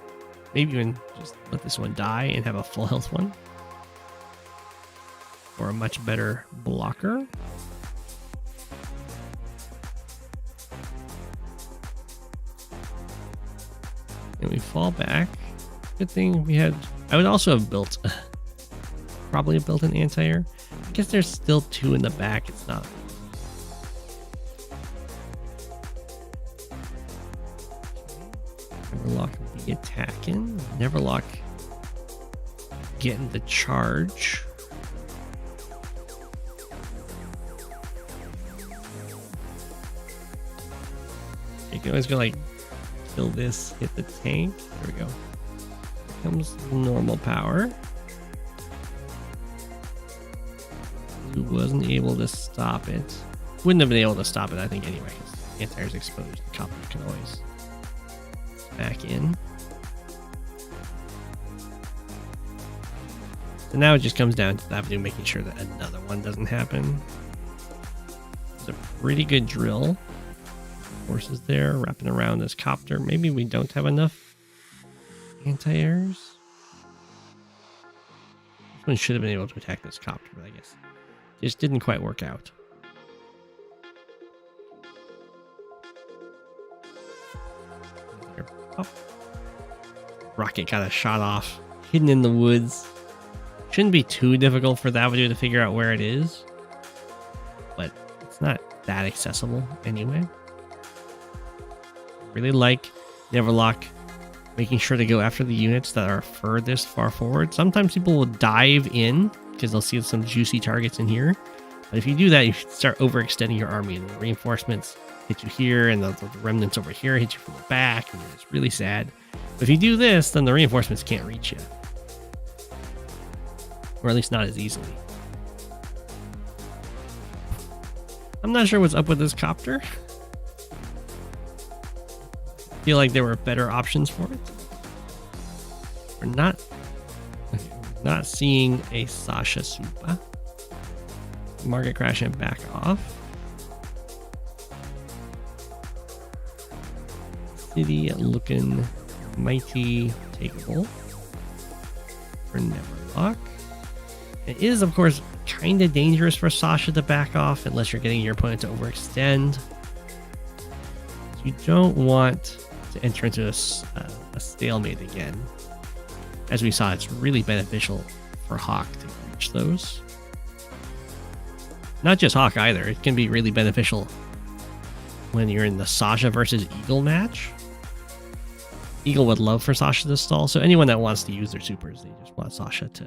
Maybe even just let this one die and have a full health one. Or a much better blocker. And we fall back. Good thing we had... I would also have built... probably have built an anti-air. I guess there's still 2 in the back. It's not... Neverlocke be attacking. Neverlocke getting the charge. You can always go like kill this, hit the tank. There we go. Here comes normal power. Who wasn't able to stop it. Wouldn't have been able to stop it, I think, anyway. Anti-air's exposed. The copper can always back in. So now it just comes down to Thavidu making sure that another one doesn't happen. It's a pretty good drill. Forces there, wrapping around this copter. Maybe we don't have enough anti-airs. This one should have been able to attack this copter, but I guess it just didn't quite work out. Oh. Rocket got a shot off, hidden in the woods. Shouldn't be too difficult for Thavidu to figure out where it is, but it's not that accessible anyway. Really like Neverlocke making sure to go after the units that are furthest far forward. Sometimes people will dive in because they'll see some juicy targets in here. But if you do that, you start overextending your army, and the reinforcements hit you here, and the remnants over here hit you from the back, and it's really sad. But if you do this, then the reinforcements can't reach you. Or at least not as easily. I'm not sure what's up with this copter. Feel like there were better options for it. We're not seeing a Sasha Supa. Market crash and back off. City looking mighty takeable for Neverlocke. It is, of course, kind of dangerous for Sasha to back off unless you're getting your opponent to overextend. You don't want to enter into a stalemate again. As we saw, it's really beneficial for Hawke to reach those. Not just Hawke either. It can be really beneficial when you're in the Sasha versus Eagle match. Eagle would love for Sasha to stall, so anyone that wants to use their supers, they just want Sasha to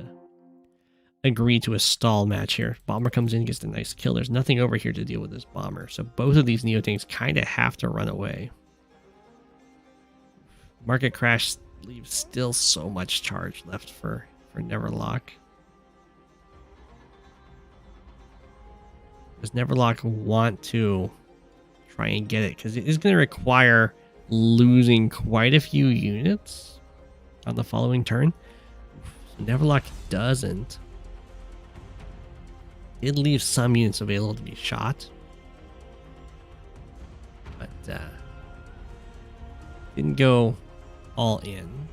agree to a stall match here. Bomber comes in, gets a nice kill. There's nothing over here to deal with this bomber, so both of these Neotanks kind of have to run away. Market crash leaves still so much charge left for Neverlocke. Does Neverlocke want to try and get it? Because it is going to require losing quite a few units on the following turn. Neverlocke doesn't. It leaves some units available to be shot, but didn't go all in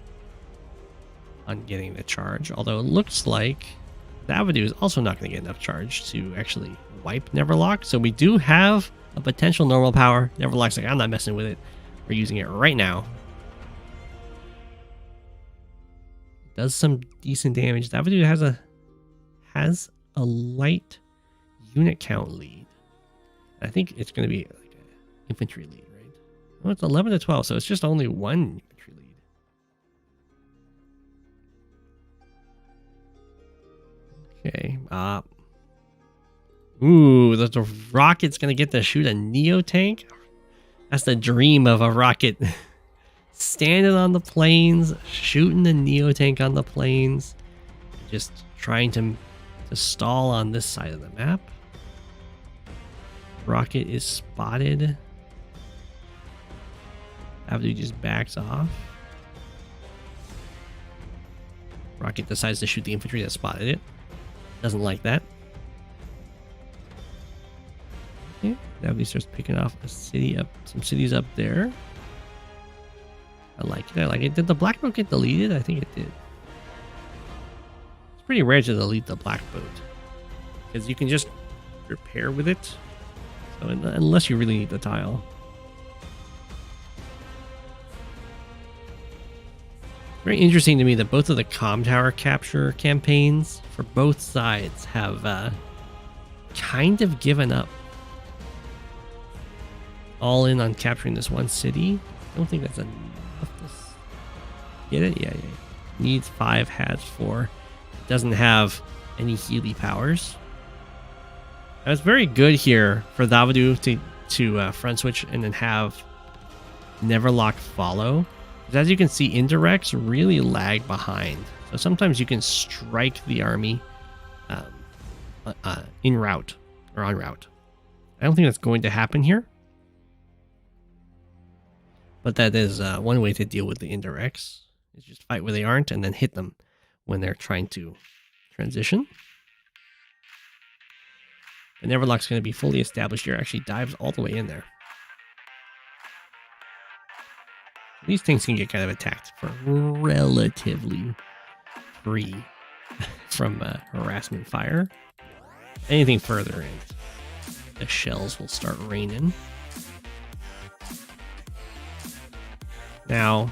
on getting the charge. Although it looks like Thavidu is also not going to get enough charge to actually wipe Neverlocke. So we do have a potential normal power. Neverlocke's like, I'm not messing with it. We're using it right now. Does some decent damage. Thavidu has a light unit count lead. I think it's going to be like an infantry lead, right? Oh, it's 11 to 12, so it's just only one infantry lead. Okay. Ooh, the rocket's going to get to shoot a Neo tank. That's the dream of a rocket. Standing on the plains, shooting the Neo tank on the plains, just trying to stall on this side of the map. Rocket is spotted. Thavidu just backs off. Rocket decides to shoot the infantry that spotted it. Doesn't like that. Okay, Thavidu starts picking off a city up, some cities up there. I like it. I like it. Did the BlackBoat get deleted? I think it did. It's pretty rare to delete the BlackBoat because you can just repair with it. So unless you really need the tile. Very interesting to me that both of the comm tower capture campaigns for both sides have kind of given up. All in on capturing this one city. I don't think that's enough. Get it? Yeah. Needs 5, has 4. Doesn't have any Healy powers. It was very good here for Thavidu to front switch and then have Neverlocke follow. Because as you can see, indirects really lag behind. So sometimes you can strike the army in route or en route. I don't think that's going to happen here. But that is one way to deal with the indirects. Is just fight where they aren't and then hit them when they're trying to transition. And Neverlocke's going to be fully established here. Actually dives all the way in there. These things can get kind of attacked for relatively free from harassment fire. Anything further in, the shells will start raining. Now,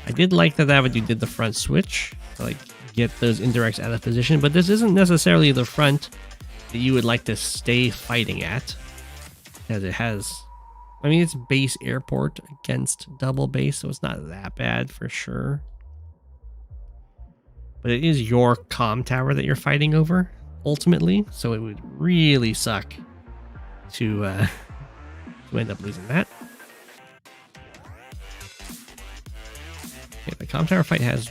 I did like that Thavidu did the front switch to like get those indirects out of position, but this isn't necessarily the front that you would like to stay fighting at, as it has, I mean, it's base airport against double base, so it's not that bad for sure. But it is your comm tower that you're fighting over, ultimately, so it would really suck to end up losing that. Okay, the comm tower fight has...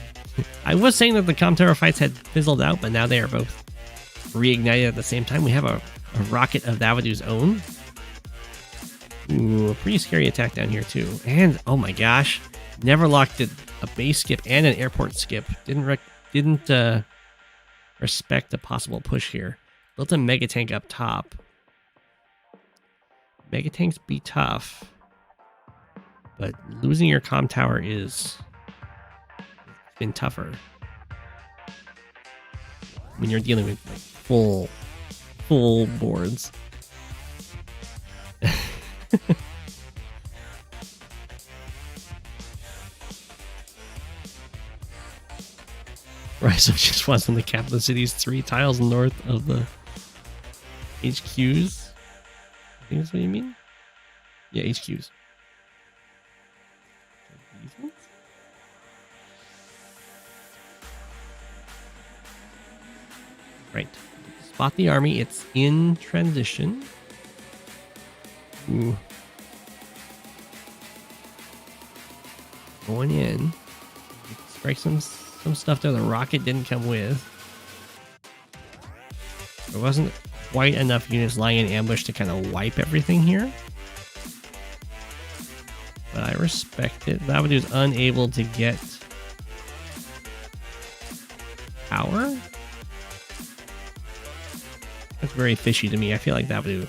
I was saying that the comm tower fights had fizzled out, but now they are both reignited at the same time. We have a rocket of Thavidu's own. Ooh, a pretty scary attack down here too. And, oh my gosh, Neverlocke did a base skip and an airport skip. Didn't respect a possible push here. Built a mega tank up top. Mega tanks be tough, but losing your comm tower is been tougher when you're dealing with like full boards. Right, so just wants them to cap the city's 3 tiles north of the HQs. I think that's what you mean? Yeah, HQs. These ones? Right. Spot the army. It's in transition. Ooh. Going in. Strike some stuff there the rocket didn't come with. There wasn't quite enough units lying in ambush to kind of wipe everything here. But I respect it. Thavidu's unable to get power. That's very fishy to me. I feel like Thavidu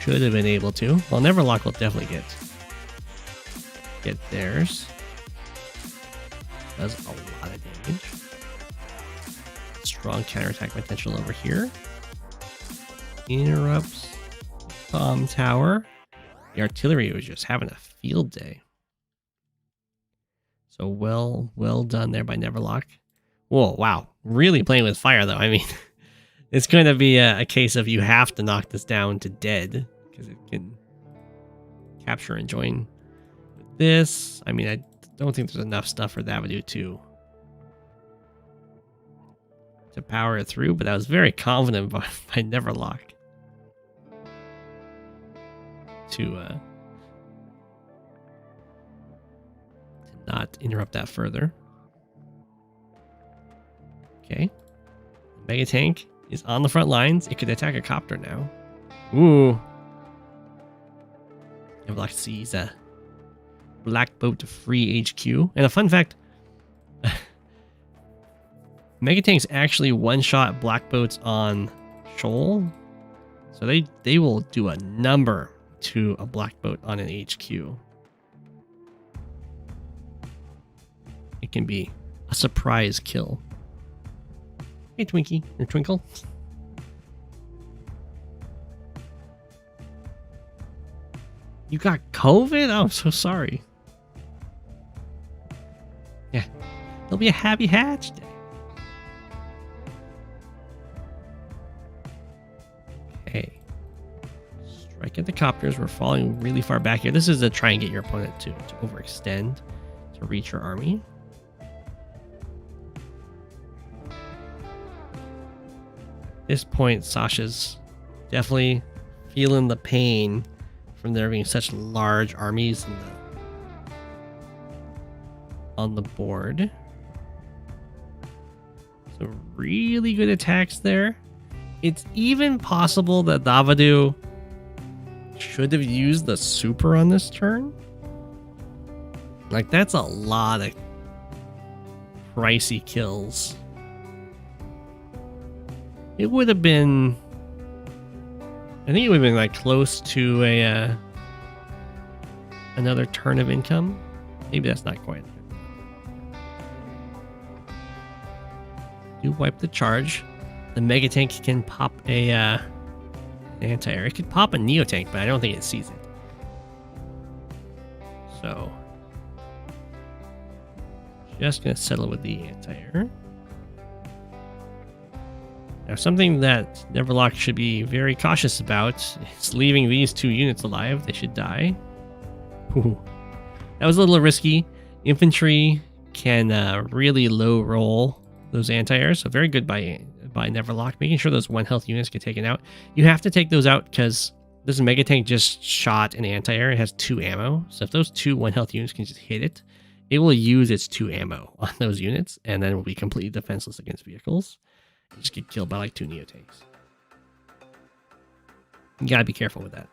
should have been able to. Well, Neverlocke will definitely get theirs. Does a lot of damage. Strong counterattack potential over here. Interrupts tower. The artillery was just having a field day. So well done there by Neverlocke. Whoa, wow. Really playing with fire though. I mean, it's going to be a case of you have to knock this down to dead because it can capture and join with this. I mean, I don't think there's enough stuff for Thavidu to power it through, but I was very confident by Neverlocke to not interrupt that further. Okay. Mega Tank is on the front lines. It could attack a copter now. Ooh. Neverlocke sees a BlackBoat free HQ. And a fun fact, Mega Tanks actually one-shot BlackBoats on Shoal. So they will do a number to a BlackBoat on an HQ. It can be a surprise kill. Hey, Twinkie, or Twinkle. You got COVID? Oh, I'm so sorry. Yeah, it'll be a happy hatch day. Okay. Strike at the copters. We're falling really far back here. This is to try and get your opponent to overextend to reach your army. At this point, Sasha's definitely feeling the pain from there being such large armies on the board. So really good attacks there. It's even possible that Thavidu should have used the super on this turn. Like, that's a lot of pricey kills. It would have been, I think it would have been like close to a another turn of income. Maybe that's not quite. Do wipe the charge. The Mega Tank can pop a anti-air. It could pop a Neo Tank, but I don't think it sees it. So just gonna settle with the anti-air. Now, something that Neverlocke should be very cautious about is leaving these two units alive. They should die. Ooh. That was a little risky. Infantry can really low roll those anti-airs, so very good by Neverlocke, making sure those 1 health units get taken out. You have to take those out because this Mega Tank just shot an anti-air. It has 2 ammo, so if those 2 1 health units can just hit it, it will use its 2 ammo on those units, and then it will be completely defenseless against vehicles. Just get killed by like 2 Neo Tanks. You gotta be careful with that.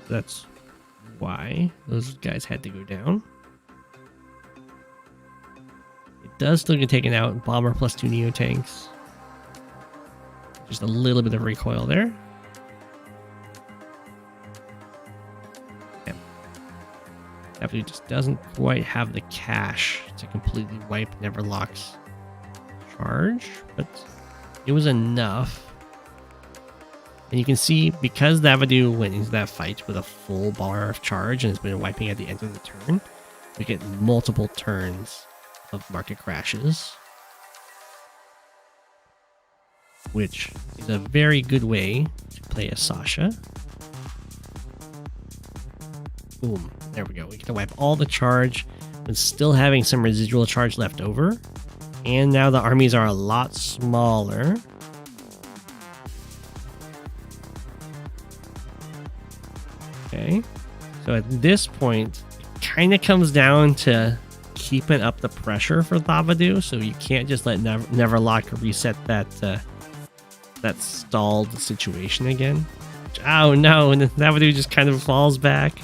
That's why those guys had to go down. It does still get taken out. Bomber plus 2 Neo Tanks. Just a little bit of recoil there. Definitely just doesn't quite have the cash to completely wipe Neverlocke's charge, but it was enough. And you can see, because Thavidu went into that fight with a full bar of charge and has been wiping at the end of the turn, we get multiple turns of market crashes, which is a very good way to play a Sasha. Boom. There we go. We can wipe all the charge, but still having some residual charge left over. And now the armies are a lot smaller. Okay. So at this point, it kind of comes down to keeping up the pressure for Thavidu. So you can't just let Neverlocke reset that stalled situation again. Oh no, and Thavidu just kind of falls back.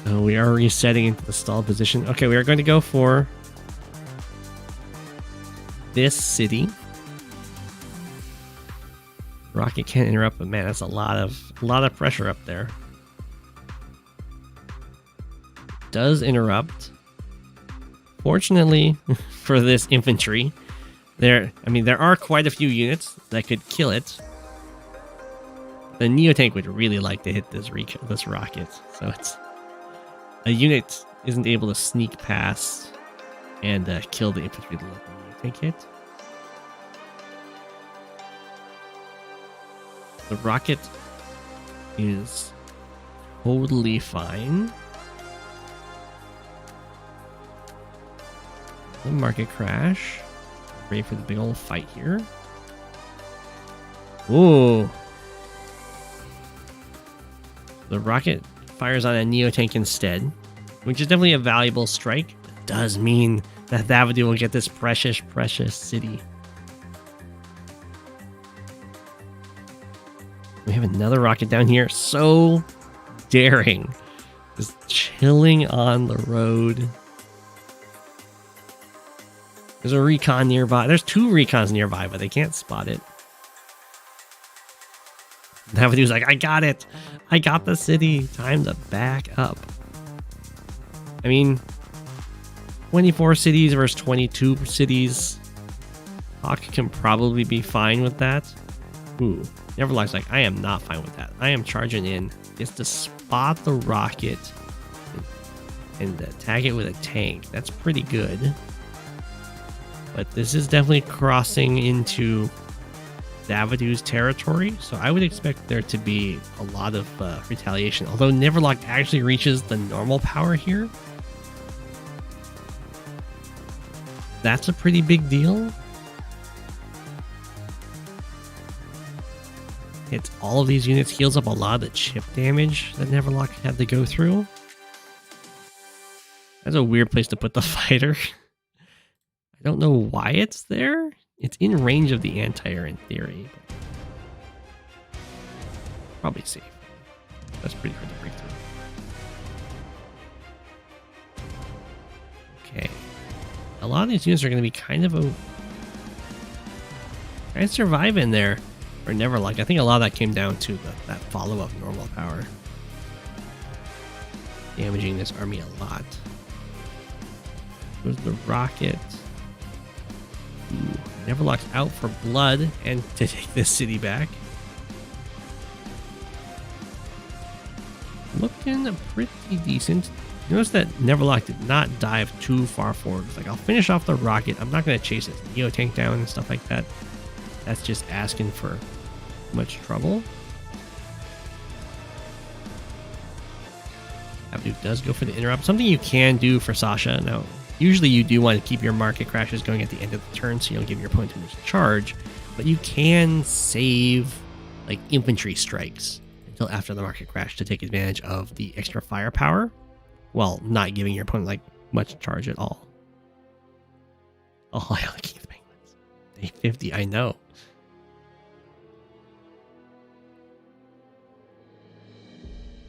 So we are resetting into the stalled position. Okay, we are going to go for this city. Rocket can't interrupt, but man, that's a lot of pressure up there. Does interrupt. Fortunately for this infantry, there are quite a few units that could kill it. The Neotank would really like to hit this rocket, so it's a unit isn't able to sneak past and kill the infantry to let the Neotank hit. The rocket is totally fine. The market crash. Ready for the big old fight here. Ooh. The rocket fires on a Neotank instead, which is definitely a valuable strike. It does mean that Thavidu will get this precious, precious city. We have another rocket down here. So daring. Just chilling on the road. There's a recon nearby. There's 2 recons nearby, but they can't spot it. Thavidu's like, I got it. I got the city. Time to back up. I mean, 24 cities versus 22 cities. Hawke can probably be fine with that. Ooh. Neverlocke's like, I am not fine with that. I am charging in just to spot the rocket and tag it with a tank. That's pretty good. But this is definitely crossing into Thavidu's territory, so I would expect there to be a lot of retaliation. Although Neverlocke actually reaches the normal power here. That's a pretty big deal. Hits all of these units, heals up a lot of the chip damage that Neverlocke had to go through. That's a weird place to put the fighter. I don't know why it's there. It's in range of the anti-air in theory. But probably safe. That's pretty hard to break through. Okay. A lot of these units are going to be kind of trying to survive in there. Or Neverlocke. I think a lot of that came down to that follow-up normal power. Damaging this army a lot. There's the rocket. Ooh, Neverlocke's out for blood and to take this city back. Looking pretty decent. Notice that Neverlocke did not dive too far forward. It's like, I'll finish off the rocket. I'm not going to chase this Neotank down and stuff like that. That's just asking for much trouble. Thavidu does go for the interrupt. Something you can do for Sasha. Now, usually you do want to keep your market crashes going at the end of the turn so you don't give your opponent too much charge, but you can save like infantry strikes until after the market crash to take advantage of the extra firepower while not giving your opponent like much charge at all. Oh, I like the penguins. Day 50, I know.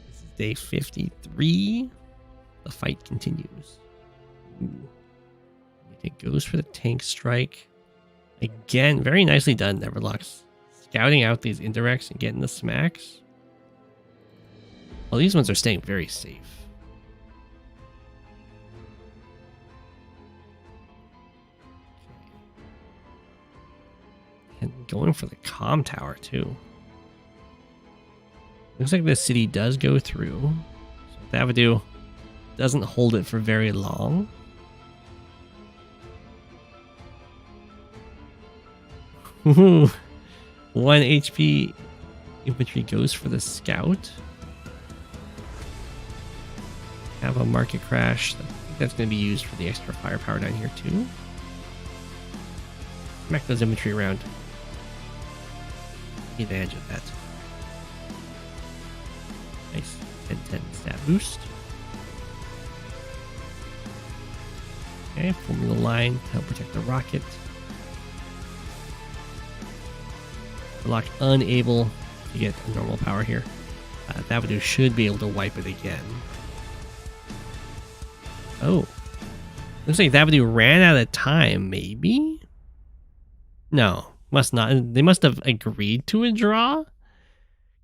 This is day 53. The fight continues. Ooh. It goes for the tank strike. Again, very nicely done, Neverlocke. Scouting out these indirects and getting the smacks. Well, these ones are staying very safe. And going for the comm tower, too. Looks like this city does go through. So Thavidu doesn't hold it for very long. Ooh, 1 HP infantry goes for the scout. Have a market crash. I think that's going to be used for the extra firepower down here too. Smack those infantry around. Take advantage of that. Nice 10-10 stat boost. Okay, forming the line to help protect the rocket. Neverlocke unable to get normal power here. Thavidu should be able to wipe it again. Oh. Looks like Thavidu ran out of time, maybe? No, must not. They must have agreed to a draw.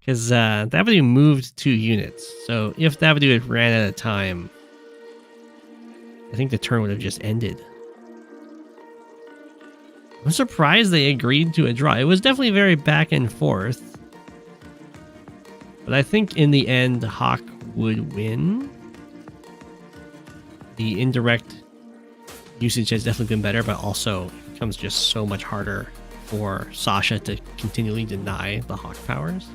Because Thavidu moved 2 units. So if Thavidu had ran out of time, I think the turn would have just ended. I'm surprised they agreed to a draw. It was definitely very back and forth. But I think in the end, Hawke would win. The indirect usage has definitely been better, but also it becomes just so much harder for Sasha to continually deny the Hawke powers.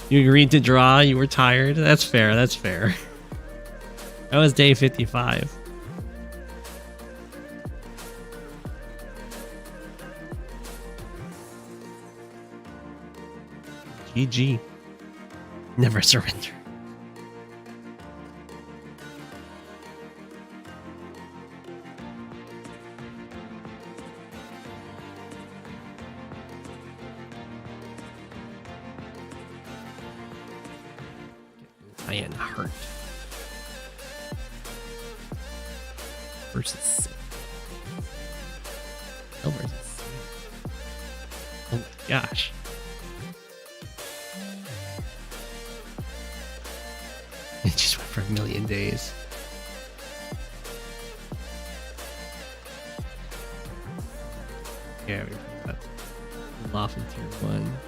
You agreed to draw, you were tired. That's fair, that's fair. That was day 55. GG. Never surrender. I am hurt. Versus Sami. Oh, versus Sami. Oh my gosh. It just went for 1,000,000 days. Yeah, we got Olaf in tier 1.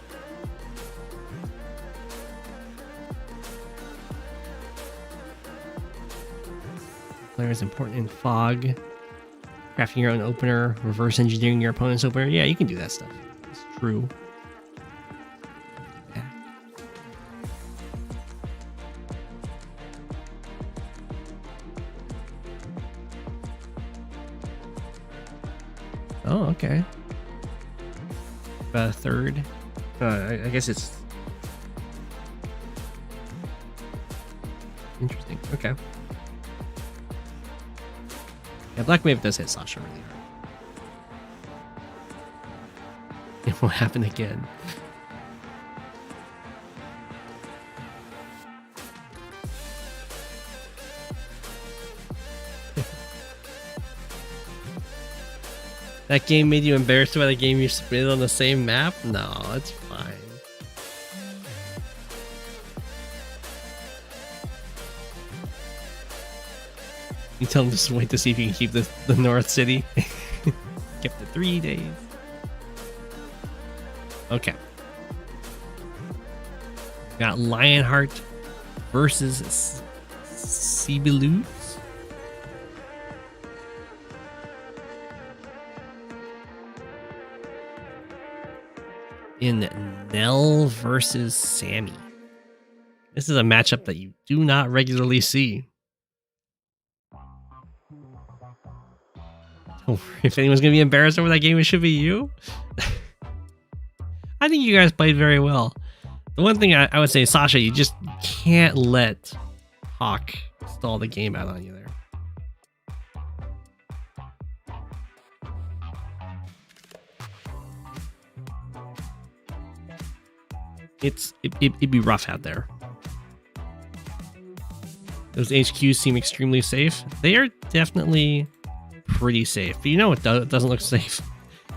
Player is important in fog. Crafting your own opener, reverse engineering your opponent's opener. Yeah, you can do that stuff. It's true. Yeah. Oh, okay. Third. I guess it's interesting. Okay. Yeah, Black Wave does hit Sasha really hard. It won't happen again. That game made you embarrassed by the game you submitted on the same map? No, it's fine. You tell them just wait to see if you can keep the North City. Kept it 3 days. Okay. Got Lionheart versus cbeluze. In Nell versus Sami. This is a matchup that you do not regularly see. If anyone's going to be embarrassed over that game, it should be you. I think you guys played very well. The one thing I would say, Sasha, you just can't let Hawke stall the game out on you there. It'd be rough out there. Those HQs seem extremely safe. They are definitely pretty safe. But you know what doesn't look safe?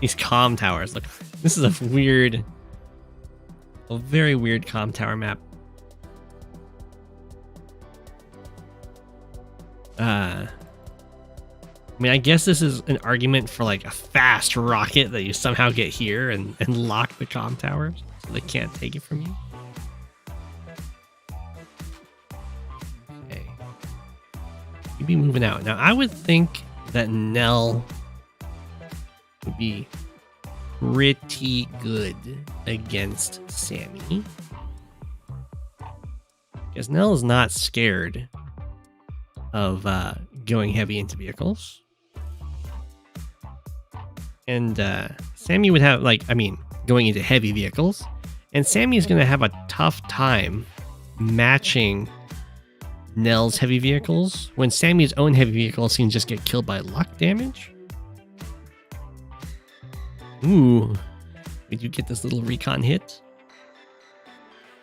These comm towers. Look, this is a very weird comm tower map. I mean, I guess this is an argument for like a fast rocket that you somehow get here and lock the comm towers so they can't take it from you. Okay. You'd be moving out. Now, I would think that Nell would be pretty good against Sami. Because Nell is not scared of going heavy into vehicles. And Sami would have, going into heavy vehicles. And Sami is going to have a tough time matching Nell's heavy vehicles when Sami's own heavy vehicles can just get killed by luck damage. Ooh. We do get this little recon hit.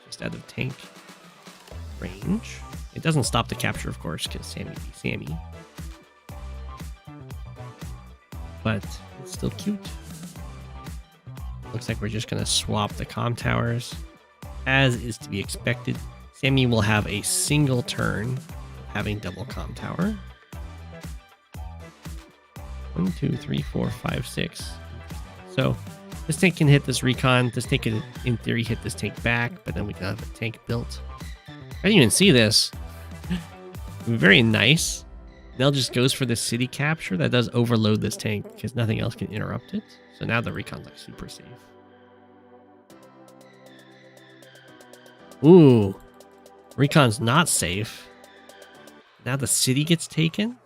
Just out of tank range. It doesn't stop the capture, of course, because Sami be Sami. But it's still cute. Looks like we're just going to swap the comm towers. As is to be expected, Sami will have a single turn of having double comm tower. 1, 2, 3, 4, 5, 6. So this tank can hit this recon. This tank can, in theory, hit this tank back, but then we can have a tank built. I didn't even see this. Very nice. Nell just goes for the city capture. That does overload this tank because nothing else can interrupt it. So now the recon's like super safe. Ooh. Recon's not safe. Now the city gets taken.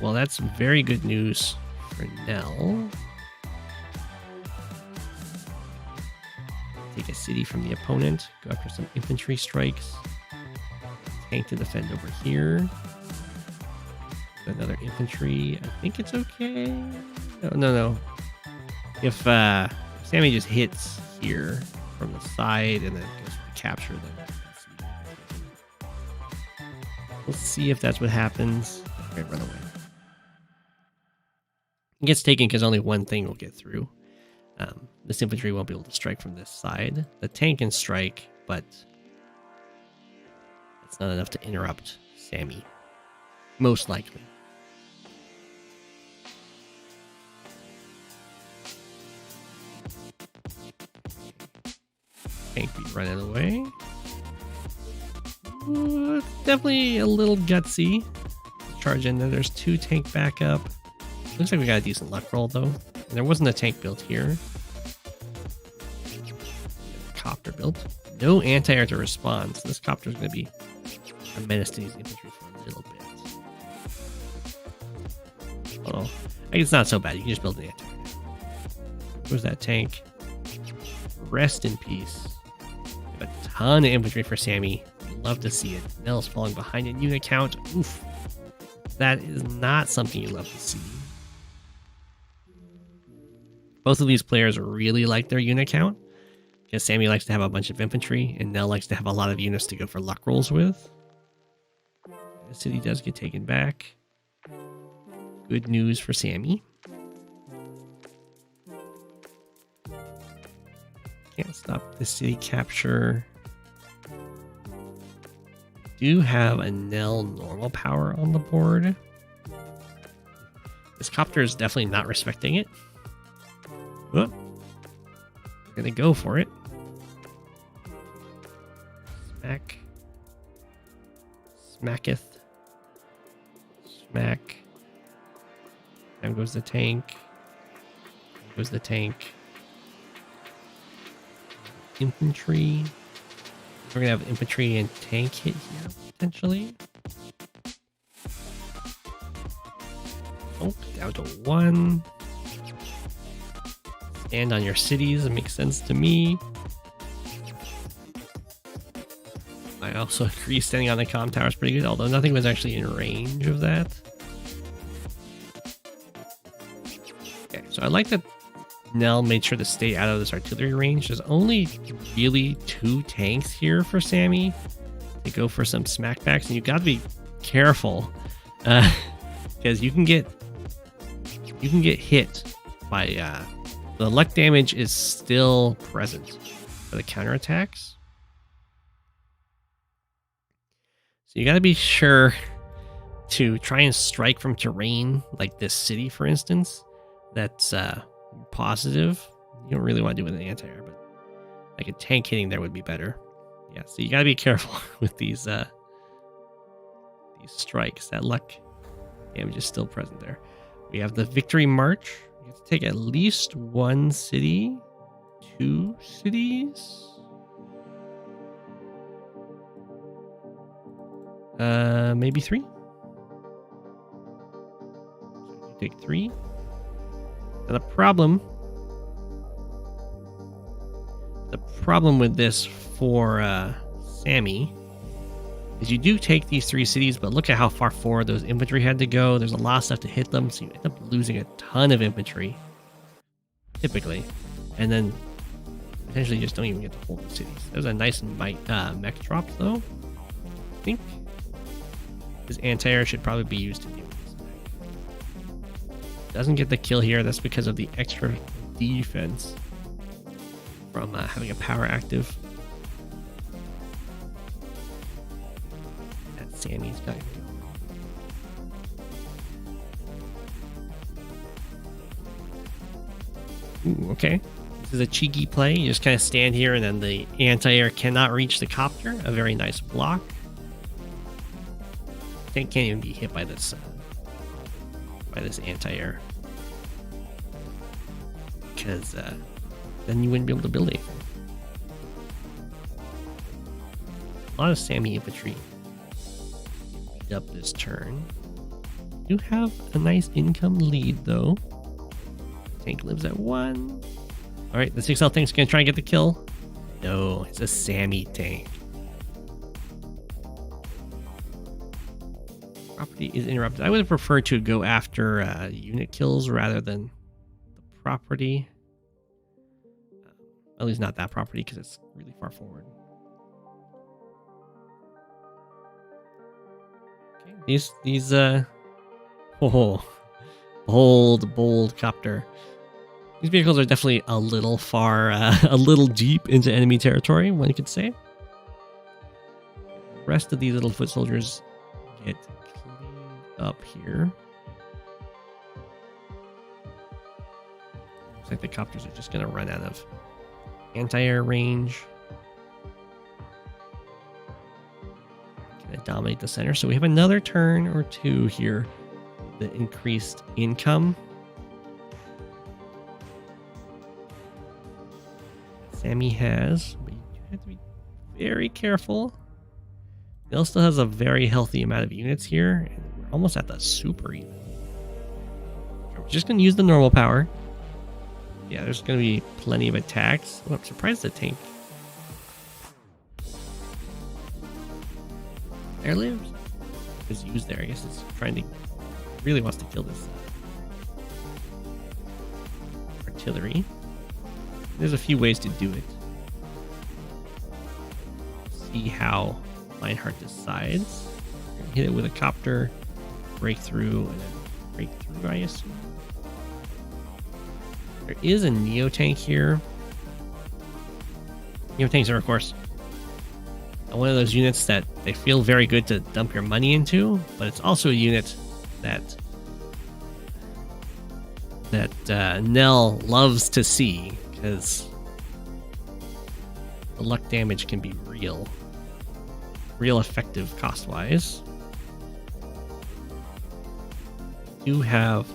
Well, that's very good news for Nell. Take a city from the opponent. Go after some infantry strikes. Tank to defend over here. Another infantry. I think it's okay. No. If Sami just hits here from the side and then goes for the capture, then we'll see if that's what happens. Okay, run away. It gets taken because only one thing will get through. This infantry won't be able to strike from this side. The tank can strike, but it's not enough to interrupt Sami. Most likely. Tank be running away. It's definitely a little gutsy. Charge in there. There's 2 tank backup. Looks like we got a decent luck roll though. And there wasn't a tank built here. Copter built. No anti-air to respond. So this copter is going to be a menace to these infantry for a little bit. Oh, I guess it's not so bad. You can just build an anti-air. Where's that tank? Rest in peace. We have a ton of infantry for Sami. Love to see it. Nell's falling behind in unit count. Oof. That is not something you love to see. Both of these players really like their unit count because Sami likes to have a bunch of infantry and Nell likes to have a lot of units to go for luck rolls with. The city does get taken back. Good news for Sami. Can't stop the city capture. Do have a Nell normal power on the board. This copter is definitely not respecting it. Oh, we're gonna go for it. Smack. Smacketh. Smack. Down goes the tank. Down goes the tank. Infantry. We're gonna have infantry and tank hit here, potentially. Oh, down to 1. Stand on your cities, it makes sense to me. I also agree standing on the comm tower is pretty good, although nothing was actually in range of that. Okay, so I like that Nell made sure to stay out of this artillery range. There's only really 2 tanks here for Sami to go for some smackbacks, and you gotta be careful because you can get hit by the luck damage is still present for the counterattacks. So you gotta be sure to try and strike from terrain like this city, for instance. That's positive. You don't really want to do it with an anti-air, but like a tank hitting there would be better. Yeah, so you gotta be careful with these strikes. That luck damage is still present there. We have the victory march. We have to take at least 1 city, 2 cities. Maybe 3. So you take 3. Now the problem with this for Sami is you do take these 3 cities, but look at how far forward those infantry had to go. There's a lot of stuff to hit them, so you end up losing a ton of infantry, typically. And then potentially just don't even get to hold the cities. There's a nice mech drop, though. I think his anti-air should probably be used to deal with this mech. Doesn't get the kill here. That's because of the extra defense from having a power active. That Sami's got to go. Ooh, okay. This is a cheeky play. You just kind of stand here and then the anti-air cannot reach the copter. A very nice block. Tank can't even be hit by this anti-air. Because then you wouldn't be able to build anything. A lot of Sami infantry beat up this turn. Do have a nice income lead though. Tank lives at 1. Alright, the 6L tank's gonna try and get the kill. No, it's a Sami tank. Property is interrupted. I would have preferred to go after unit kills rather than the property. At least not that property because it's really far forward. Okay, these bold copter. These vehicles are definitely a little far, a little deep into enemy territory, one could say. The rest of these little foot soldiers get cleaned up here. Looks like the copters are just going to run out of anti-air range. Gonna dominate the center. So we have another turn or 2 here. The increased income. Sami has, but you have to be very careful. Nell still has a very healthy amount of units here, and we're almost at the super even. We're just gonna use the normal power. Yeah, there's gonna be plenty of attacks. Oh, I'm surprised the tank there lives. It's used there. I guess it's trying to really wants to kill this artillery. There's a few ways to do it. See how Lionheart decides. Hit it with a copter, break through, and then break through, I assume. There is a Neo tank here. Neo tanks are, of course, one of those units that they feel very good to dump your money into, but it's also a unit that Nell loves to see. Because the luck damage can be real effective cost-wise. Do have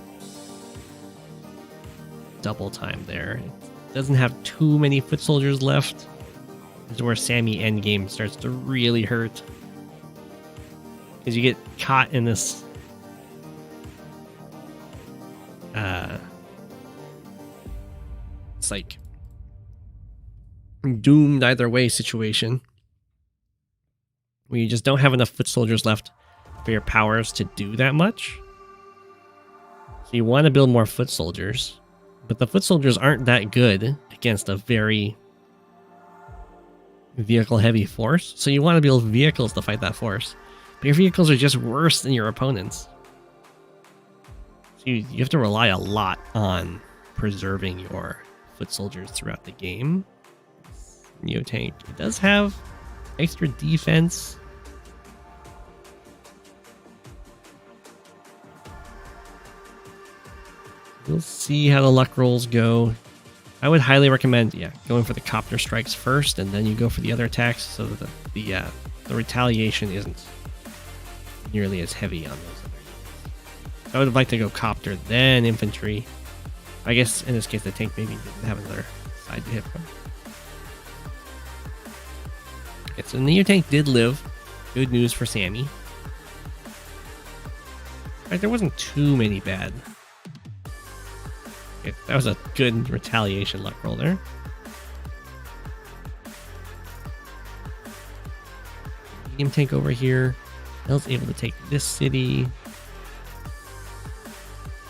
double time there. It doesn't have too many foot soldiers left. This is where Sami endgame starts to really hurt. Because you get caught in this it's like doomed either way situation where you just don't have enough foot soldiers left for your powers to do that much. So you want to build more foot soldiers, but the foot soldiers aren't that good against a very vehicle heavy force. So you want to build vehicles to fight that force, but your vehicles are just worse than your opponents. So you have to rely a lot on preserving your foot soldiers throughout the game. Neo tank, it does have extra defense. We'll see how the luck rolls go. I would highly recommend, going for the copter strikes first, and then you go for the other attacks, so that the retaliation isn't nearly as heavy on those other units. I would like to go copter, then infantry. I guess in this case the tank maybe didn't have another side to hit from. Okay, so the Neo tank did live. Good news for Sami. Right, there wasn't too many bad. Okay, that was a good retaliation luck roll there. medium tank over here. Nell's able to take this city.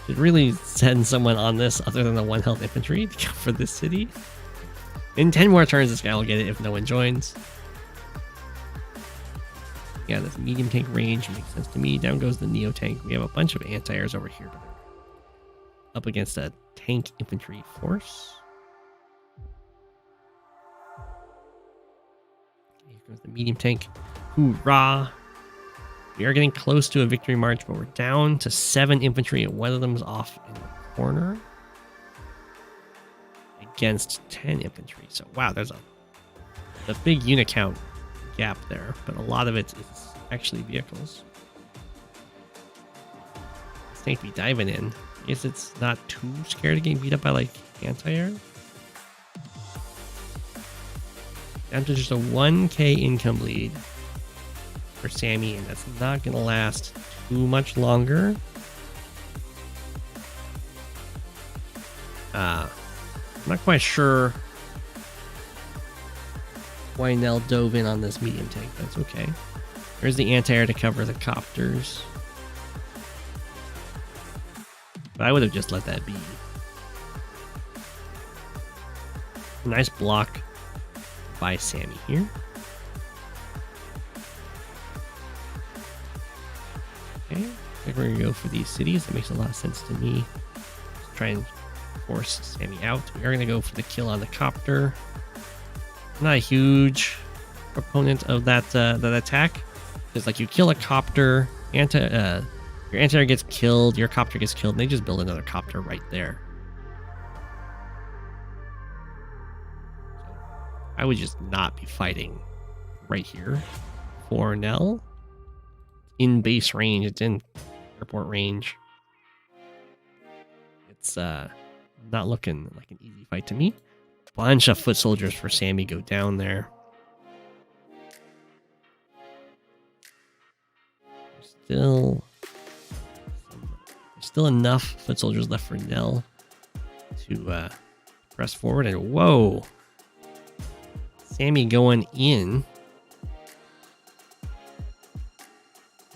Should really send someone on this other than the 1 health infantry to go for this city. In 10 more turns, this guy will get it if no one joins. Yeah, this medium tank range makes sense to me. Down goes the Neo tank. We have a bunch of anti-airs over here, but up against a tank infantry force. Here goes the medium tank. Hoorah! We are getting close to a victory march, but we're down to 7 infantry, and one of them is off in the corner against 10 infantry. So, wow, there's a big unit count gap there, but a lot of it is actually vehicles. This tank be diving in. I guess it's not too scared of getting beat up by, like, anti-air. Down to just a 1k income lead for Sami, and that's not going to last too much longer. I'm not quite sure why Nell dove in on this medium tank. That's okay. There's the anti-air to cover the copters. But I would have just let that be. Nice block by Sami here. Okay, I think we're going to go for these cities. That makes a lot of sense to me. Let's try and force Sami out. We are going to go for the kill on the copter. I'm not a huge proponent of that attack. Because, like, you kill a copter, your anti-air gets killed, your copter gets killed, and they just build another copter right there. So I would just not be fighting right here for Nell. In base range, it's in airport range. It's not looking like an easy fight to me. Bunch of foot soldiers for Sami go down there. There's still enough foot soldiers left for Nell to press forward. And whoa, Sami going in.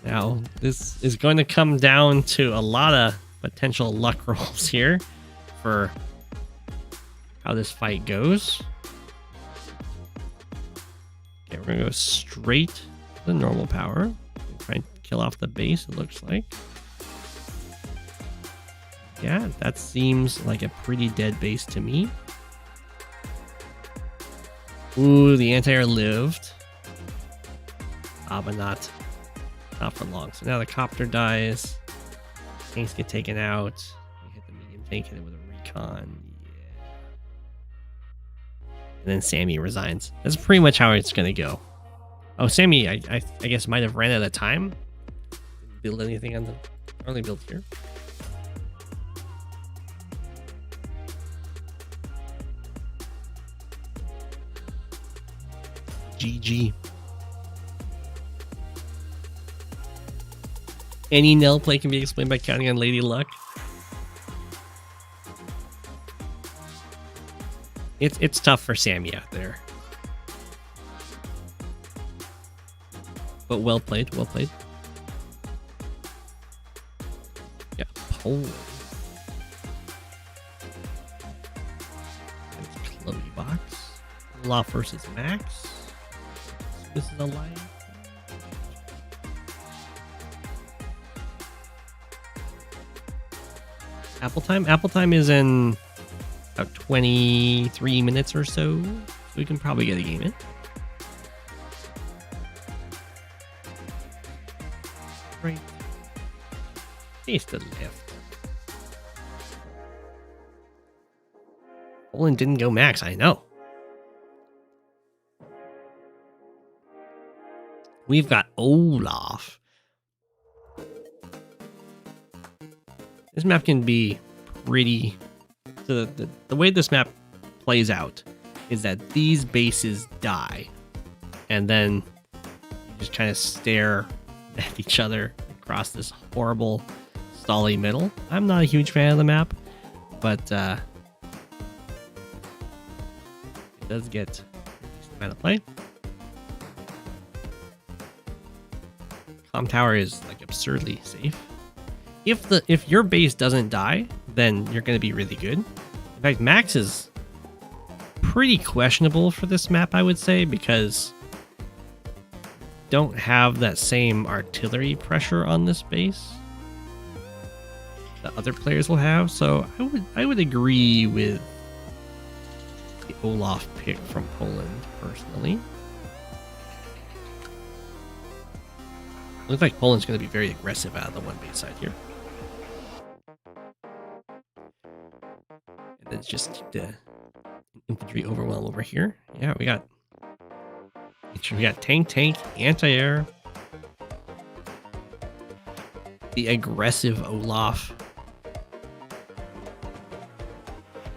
Now, this is going to come down to a lot of potential luck rolls here for how this fight goes. Okay, we're going to go straight to the normal power. Try and kill off the base, it looks like. Yeah, that seems like a pretty dead base to me. Ooh, the anti-air lived. But not for long. So now the copter dies. Tanks get taken out. We hit the medium tank, hit it with a recon. Yeah. And then Sami resigns. That's pretty much how it's gonna go. Oh, Sami, I guess might have ran out of time. Didn't build anything on the early build here. GG. Any Nell play can be explained by counting on Lady Luck. It's tough for Sami out there. But well played, well played. Yeah, Poland. That's Chloe box. Olaf versus Max. This is a line. Apple time? Apple time is in about 23 minutes or so. So we can probably get a game in. Right. Taste the lift. Poland didn't go max, I know. We've got Olaf. This map can be pretty... So the way this map plays out is that these bases die. And then you just kind of stare at each other across this horrible, stally middle. I'm not a huge fan of the map, but it does get a decent amount of play. comm tower is like absurdly safe. If your base doesn't die, then you're going to be really good. In fact, Max is pretty questionable for this map, I would say, because don't have that same artillery pressure on this base that other players will have. So I would agree with the Olaf pick from Poland personally. Looks like Poland's going to be very aggressive out of the one base side here. And then just the infantry overwhelm over here. Yeah, we got tank, anti-air. The aggressive Olaf.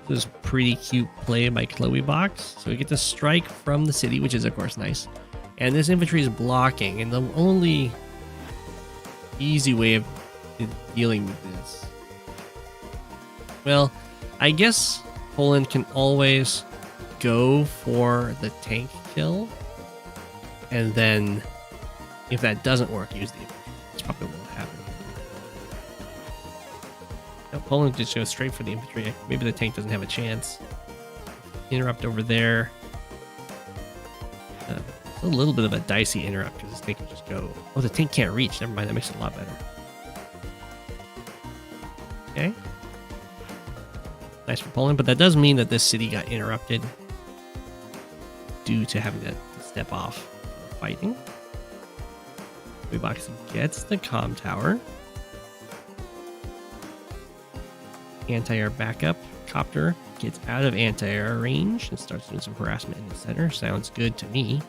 This is pretty cute play by Chloe-Box. So we get to strike from the city, which is of course nice. And this infantry is blocking, and the only easy way of dealing with this, well, I guess Poland can always go for the tank kill, and then if that doesn't work, use the infantry. That's probably what will happen. Now, Poland just goes straight for the infantry. Maybe the tank doesn't have a chance. Interrupt over there. It's a little bit of a dicey interrupt because this tank can just go. Oh, the tank can't reach. Never mind, that makes it a lot better. Okay. Nice for Poland, but that does mean that this city got interrupted due to having to step off fighting. Box gets the comm tower. Anti-air backup. Copter gets out of anti-air range and starts doing some harassment in the center. Sounds good to me.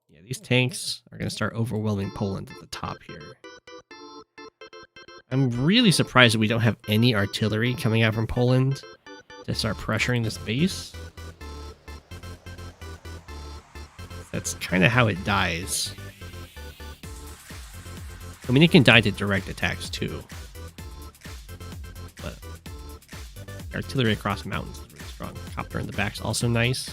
Yeah, these tanks are going to start overwhelming Poland at the top here. I'm really surprised that we don't have any artillery coming out from Poland to start pressuring this base. That's kind of how it dies. I mean, it can die to direct attacks too. But artillery across mountains is really strong. Copter in the back's also nice.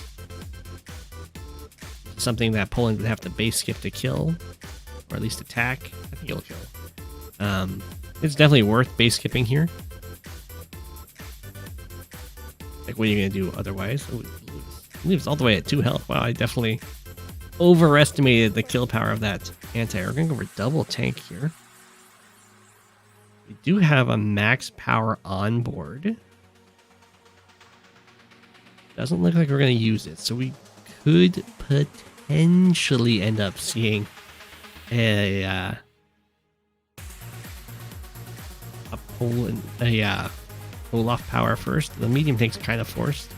Something that Poland would have to base skip to kill, or at least attack. I think it'll kill. It's definitely worth base skipping here. Like, what are you going to do otherwise? Ooh, it leaves all the way at 2 health. Wow, I definitely overestimated the kill power of that anti-air. We're going to go for double tank here. We do have a max power on board. Doesn't look like we're going to use it, so we could potentially end up seeing a Olaf power first. The medium tank's kind of forced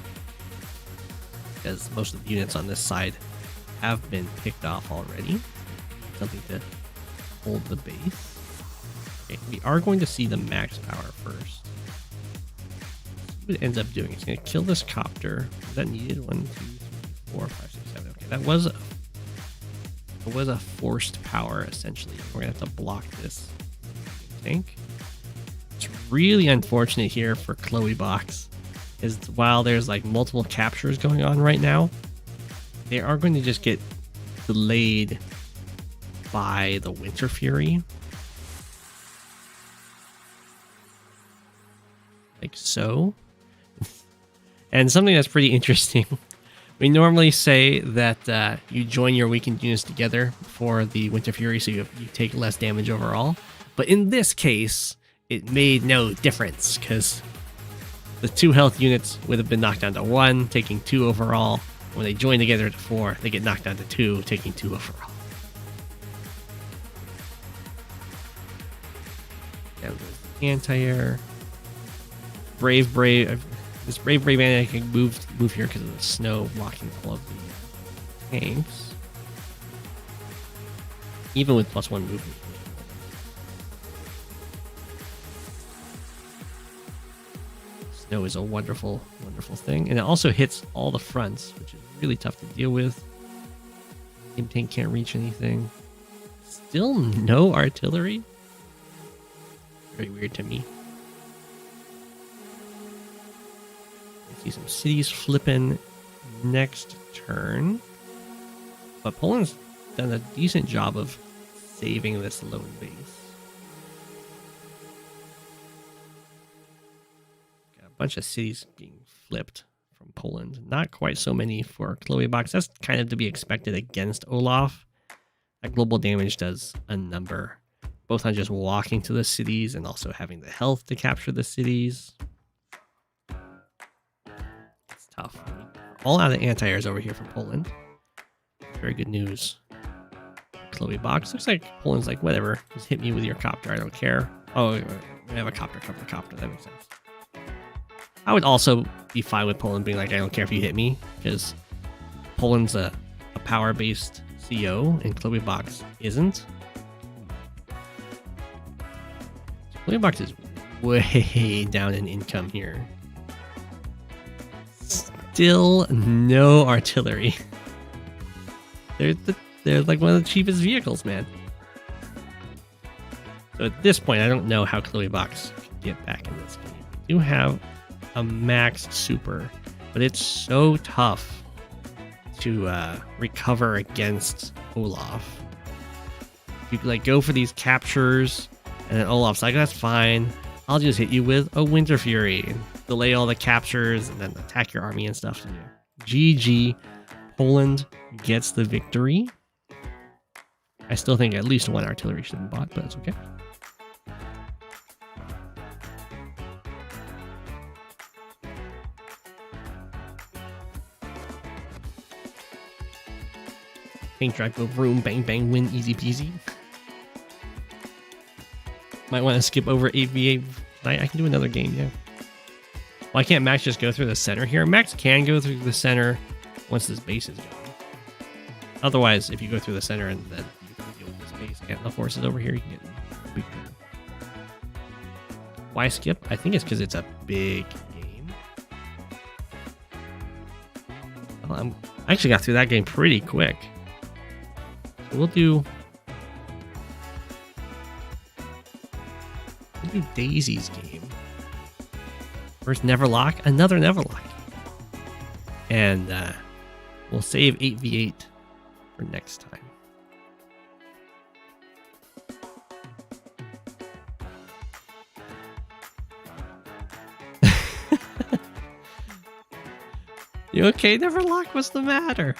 because most of the units on this side have been picked off already. Something to hold the base. Okay, we are going to see the max power first. What it ends up doing, it's going to kill this copter. Is that needed? 1, 2, 3, 4, 5, 6, 7. Okay, that was a forced power essentially. We're going to have to block this tank. It's really unfortunate here for Chloe-Box is while there's like multiple captures going on right now, they are going to just get delayed by the Winter Fury. Like so. And something that's pretty interesting. We normally say that you join your weakened units together for the Winter Fury so you take less damage overall. But in this case, it made no difference because the 2 health units would have been knocked down to 1, taking 2 overall. When they join together to 4, they get knocked down to 2, taking 2 overall. Yeah, anti-air. Brave. This brave man can move here because of the snow blocking all of the tanks. Even with +1 movement. Snow is a wonderful, wonderful thing. And it also hits all the fronts, which is really tough to deal with. Game tank can't reach anything. Still no artillery? Very weird to me. I see some cities flipping next turn. But Poland's done a decent job of saving this lone base. Got a bunch of cities being flipped from Poland. Not quite so many for Chloe Box. That's kind of to be expected against Olaf. That global damage does a number, both on just walking to the cities and also having the health to capture the cities. It's tough. All out of anti-airs over here for Poland. Very good news. Chloe Box. Looks like Poland's like, whatever. Just hit me with your copter. I don't care. Oh, we have a copter. Cover the copter. That makes sense. I would also be fine with Poland being like, I don't care if you hit me, because Poland's a power-based CO and Chloe Box isn't. So Chloe Box is way down in income here. Still no artillery. They're like one of the cheapest vehicles, man. So at this point, I don't know how Chloe Box can get back in this game. We do have a maxed super, but it's so tough to recover against Olaf. You like go for these captures, and then Olaf's like, that's fine. I'll just hit you with a Winter Fury and delay all the captures and then attack your army and stuff. So, yeah. GG. Poland gets the victory. I still think at least one artillery should have been bought, but it's okay. Tank drive, go vroom, bang, bang, win, easy peasy. Might want to skip over 8v8. I can do another game, yeah. Why can't Max just go through the center here? Max can go through the center once this base is going. Otherwise, if you go through the center and then you can deal with this base and the forces over here, you can get a big trouble. Why skip? I think it's because it's a big game. Well, I actually got through that game pretty quick. So we'll do Daisy's game. First Neverlocke, another Neverlocke. And we'll save 8v8 for next time. You okay, Neverlocke? What's the matter?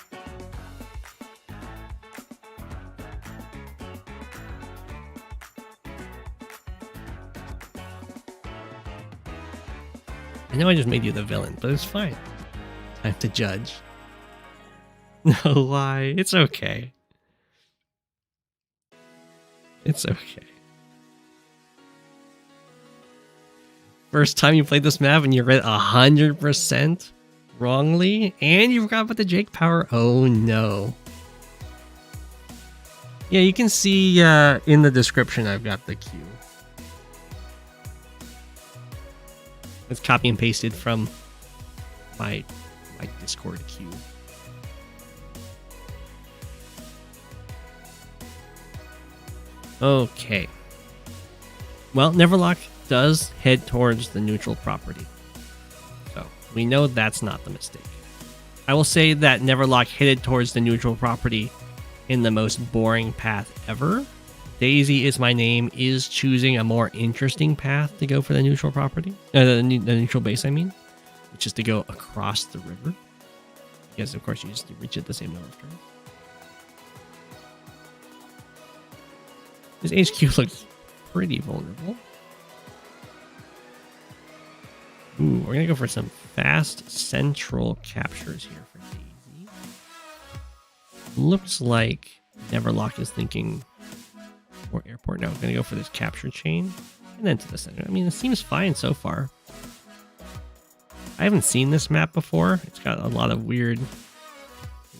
I know I just made you the villain, but it's fine. I have to judge. No, why? It's okay. It's okay. First time you played this map and you read 100% wrongly, and you forgot about the Jake power? Oh no. Yeah, you can see in the description I've got the cue. It's copy and pasted from my Discord queue. Okay. Well, Neverlocke does head towards the neutral property. So we know that's not the mistake. I will say that Neverlocke headed towards the neutral property in the most boring path ever. Daisy is my name is choosing a more interesting path to go for the neutral property. The neutral base, I mean. Which is to go across the river. Because, of course, you just reach it the same number of turns. This HQ looks pretty vulnerable. Ooh, we're going to go for some fast central captures here for Daisy. Looks like Neverlocke is thinking more airport. No, we're going to go for this capture chain and then to the center. I mean, it seems fine so far. I haven't seen this map before. It's got a lot of weird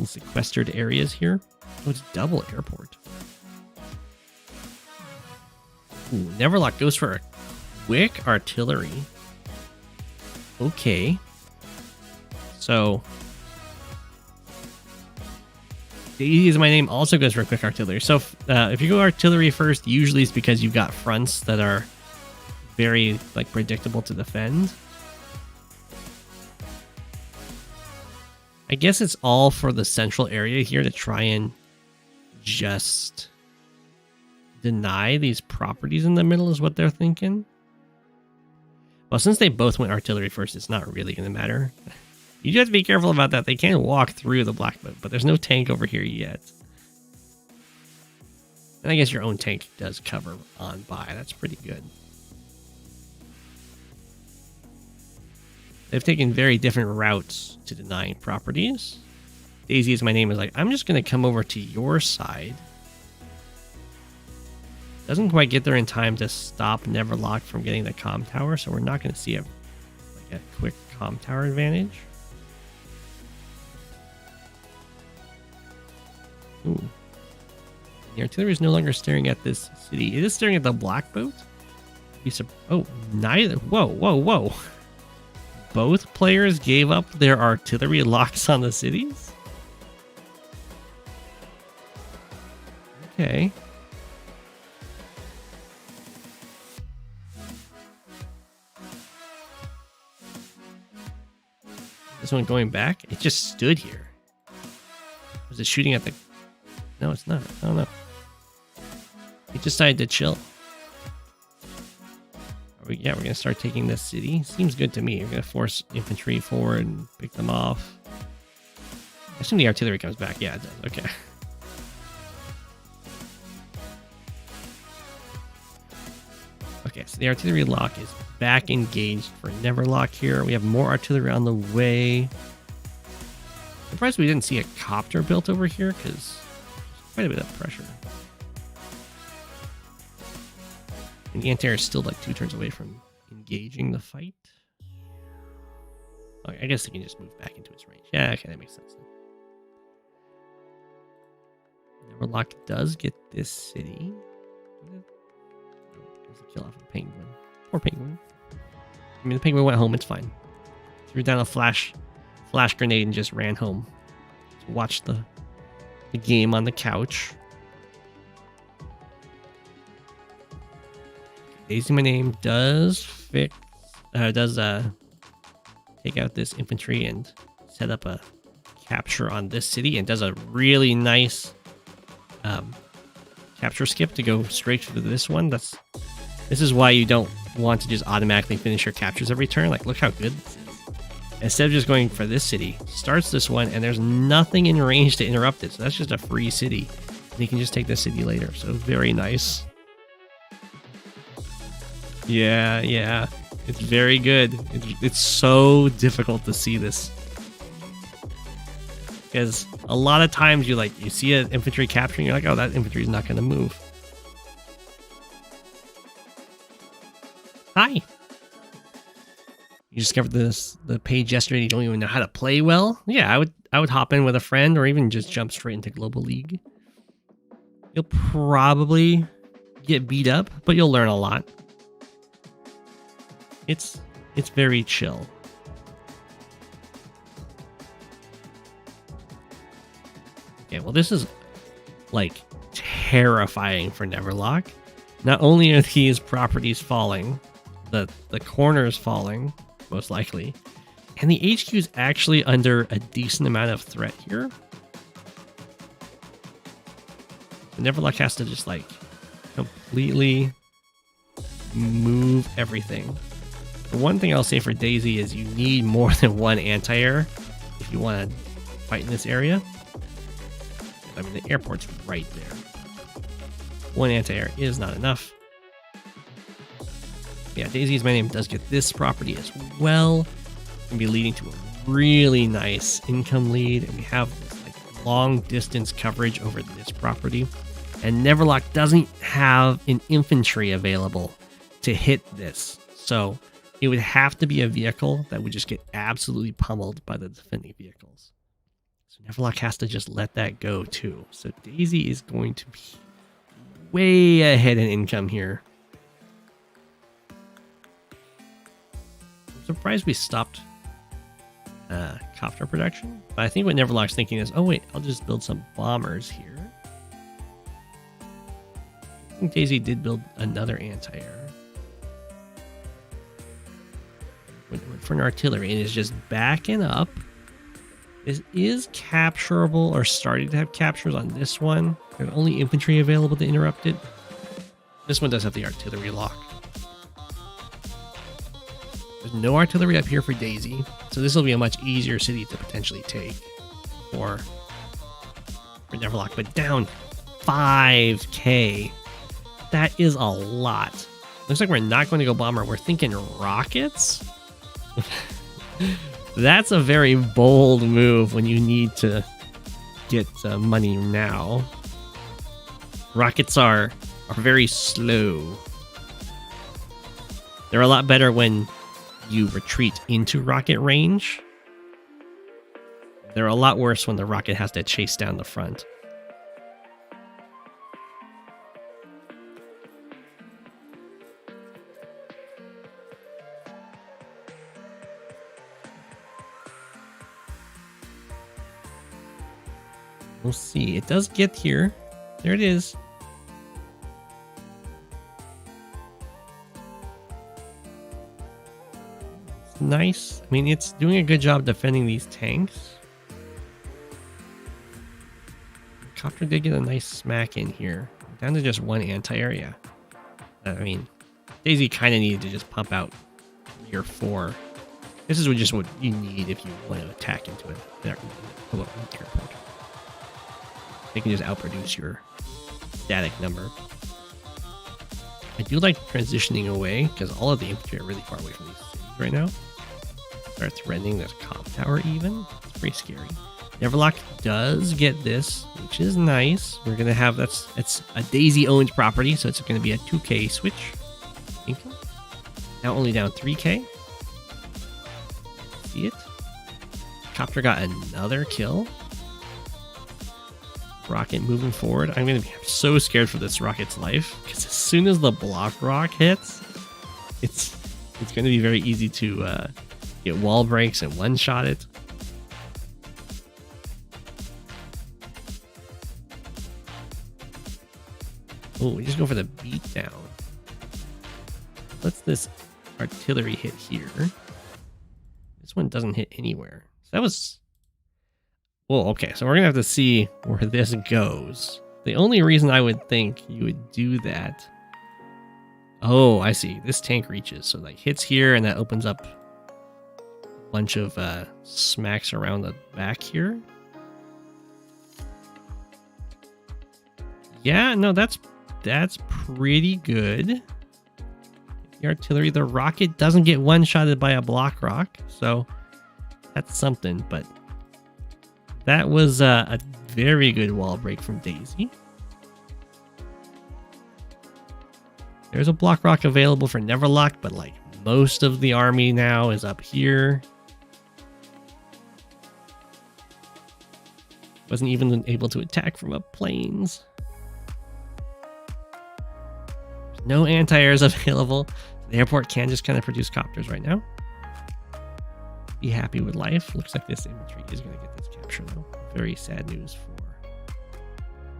sequestered areas here. Oh, it's double airport. Ooh, Neverlocke goes for a quick artillery. Okay. So Daisy is my name also goes for a quick artillery. So if you go artillery first, usually it's because you've got fronts that are very like predictable to defend. I guess it's all for the central area here to try and just deny these properties in the middle is what they're thinking. Well, since they both went artillery first, it's not really going to matter. You just have to be careful about that. They can walk through the BlackBoat, but there's no tank over here yet. And I guess your own tank does cover on by. That's pretty good. They've taken very different routes to denying properties. Daisy is my name is like, I'm just going to come over to your side. Doesn't quite get there in time to stop Neverlocke from getting the comm tower, so we're not going to see a quick comm tower advantage. Ooh. The artillery is no longer staring at this city. It is staring at the BlackBoat. Oh, neither. Whoa. Both players gave up their artillery locks on the cities? Okay. This one going back? It just stood here. Was it shooting at the... No, it's not. I don't know. It decided to chill. Yeah, we're going to start taking this city. Seems good to me. We're going to force infantry forward and pick them off. I assume the artillery comes back. Yeah, it does. Okay. Okay, so the artillery lock is back engaged for Neverlocke here. We have more artillery on the way. Surprised we didn't see a copter built over here because there's quite a bit of pressure. And the anti-air is still like 2 turns away from engaging the fight. Okay, I guess he can just move back into his range. Yeah, okay, that makes sense. Neverlocke does get this city. There's a kill off of the penguin. Poor penguin. I mean, the penguin went home. It's fine. Threw down a flash grenade and just ran home to watch the game on the couch. Daisy, my name, does take out this infantry and set up a capture on this city, and does a really nice capture skip to go straight to this one. This is why you don't want to just automatically finish your captures every turn. Like, look how good this is. Instead of just going for this city, starts this one, and there's nothing in range to interrupt it. So that's just a free city. And you can just take this city later. So very nice. Yeah. It's very good. It's so difficult to see this. Because a lot of times you see an infantry capturing, you're like, oh, that infantry is not going to move. Hi. You discovered the page yesterday and you don't even know how to play well? Yeah, I would hop in with a friend or even just jump straight into Global League. You'll probably get beat up, but you'll learn a lot. It's very chill. Okay, well, this is like terrifying for Neverlocke. Not only are these properties falling, the corners falling, most likely, and the HQ is actually under a decent amount of threat here. Neverlocke has to just completely move everything. The one thing I'll say for Daisy is you need more than one anti-air if you want to fight in this area. I mean, the airport's right there. One anti-air is not enough. Yeah, Daisy's my name does get this property as well. It's going to be leading to a really nice income lead. And we have this long distance coverage over this property. And Neverlocke doesn't have an infantry available to hit this. So it would have to be a vehicle that would just get absolutely pummeled by the defending vehicles. So Neverlocke has to just let that go too. So Daisy is going to be way ahead in income here. I'm surprised we stopped copter production. But I think what Neverlocke's thinking is, oh wait, I'll just build some bombers here. I think Daisy did build another anti-air. Went for an artillery and is just backing up This is capturable or starting to have captures on this one. There's only infantry available to interrupt it. This one does have the artillery lock. There's no artillery up here for Daisy, so this will be a much easier city to potentially take for Neverlocke. But down 5k. That is a lot. Looks like we're not going to go bomber. We're thinking rockets. That's a very bold move when you need to get money now. Rockets are very slow. They're a lot better when you retreat into rocket range. They're a lot worse when the rocket has to chase down the front. We'll see. It does get here. There it is. It's nice. I mean, it's doing a good job defending these tanks. The copter did get a nice smack in here. Down to just one anti-area. I mean, Daisy kind of needed to just pump out 3 or 4. This is just what you need if you want to attack into it. There. Hello, airport. They can just outproduce your static number. I do like transitioning away because all of the infantry are really far away from these cities right now. Start threatening this comp tower even. It's pretty scary. Neverlocke does get this, which is nice. We're gonna have it's a Daisy owned property, so it's gonna be a 2k switch. Now only down 3k. See it? Copter got another kill. Rocket moving forward. I'm going to be so scared for this rocket's life because as soon as the block rock hits, it's going to be very easy to get wall breaks and one-shot it. Oh, we just go for the beatdown. Let's this artillery hit here. This one doesn't hit anywhere. So that was... Well, okay, so we're going to have to see where this goes. The only reason I would think you would do that... Oh, I see. This tank reaches. So, like, hits here, and that opens up a bunch of smacks around the back here. Yeah, no, that's pretty good. The artillery, the rocket doesn't get one-shotted by a block rock, so that's something, but... That was a very good wall break from Daisy. There's a block rock available for Neverlocke, but like most of the army now is up here. Wasn't even able to attack from up planes. No anti-airs available. The airport can just kind of produce copters right now. Be happy with life. Looks like this infantry is going to get this capture though. Very sad news for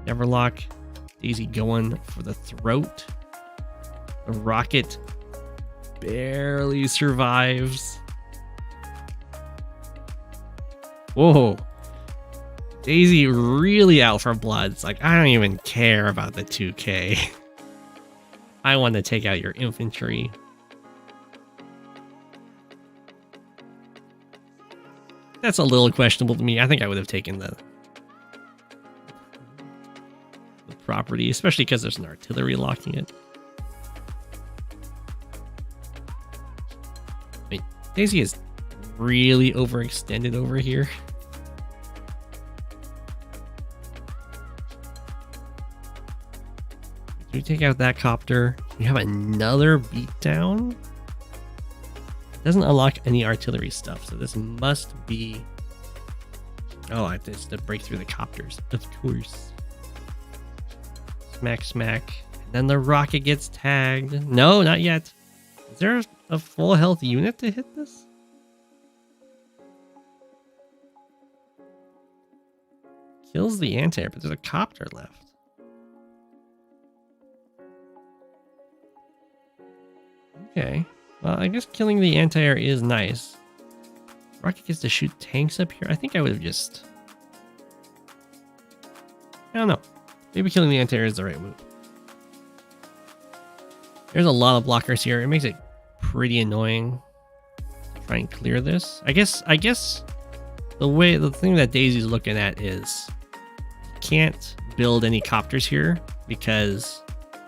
Neverlocke. Daisy going for the throat. The rocket barely survives. Whoa. Daisy really out for blood. It's like, I don't even care about the 2k. I want to take out your infantry. That's a little questionable to me. I think I would have taken the property, especially because there's an artillery locking it. I mean, Daisy is really overextended over here. We take out that copter. We have another beatdown. Doesn't unlock any artillery stuff, so this must be... Oh, it's to break through the copters, of course. Smack, smack. And then the rocket gets tagged. No, not yet. Is there a full health unit to hit this? Kills the anti-air, but there's a copter left. Okay. Well, I guess killing the anti-air is nice. Rocket gets to shoot tanks up here. I think I would have just... I don't know. Maybe killing the anti-air is the right move. There's a lot of blockers here. It makes it pretty annoying to try and clear this. I guess the thing that Daisy's looking at is you can't build any copters here because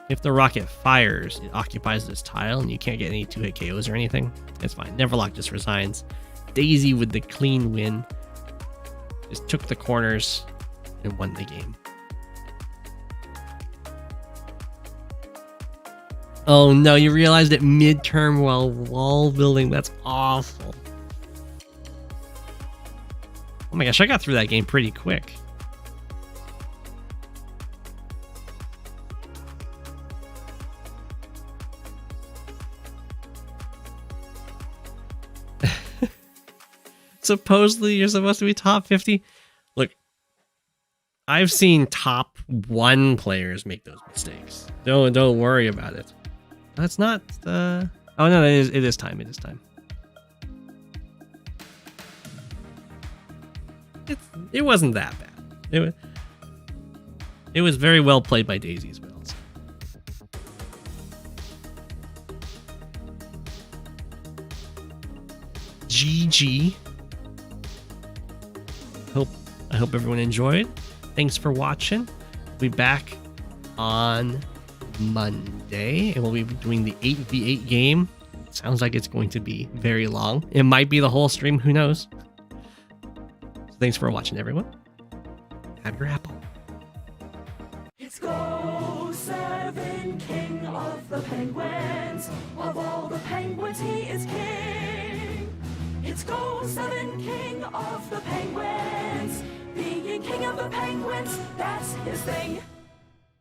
if the rocket fires, it occupies this tile and you can't get any 2-hit KOs or anything. It's fine. Neverlocke just resigns. Daisy with the clean win just took the corners and won the game. Oh no, you realized it mid-term while wall building. That's awful. Oh my gosh, I got through that game pretty quick. Supposedly you're supposed to be top 50. Look, I've seen top 1 players make those mistakes. Don't worry about it. That's not oh no, it is time. It is time. It wasn't that bad. It was very well played by Daisy as well. So. GG. I hope everyone enjoyed. Thanks for watching. We'll be back on Monday and we'll be doing the 8v8 game. Sounds like it's going to be very long. It might be the whole stream, who knows. So thanks for watching, everyone. Have your apple. It's Go7, king of the penguins. Of all the penguins, he is king. It's Go7, king of the penguins. Being king of the penguins, that's his thing.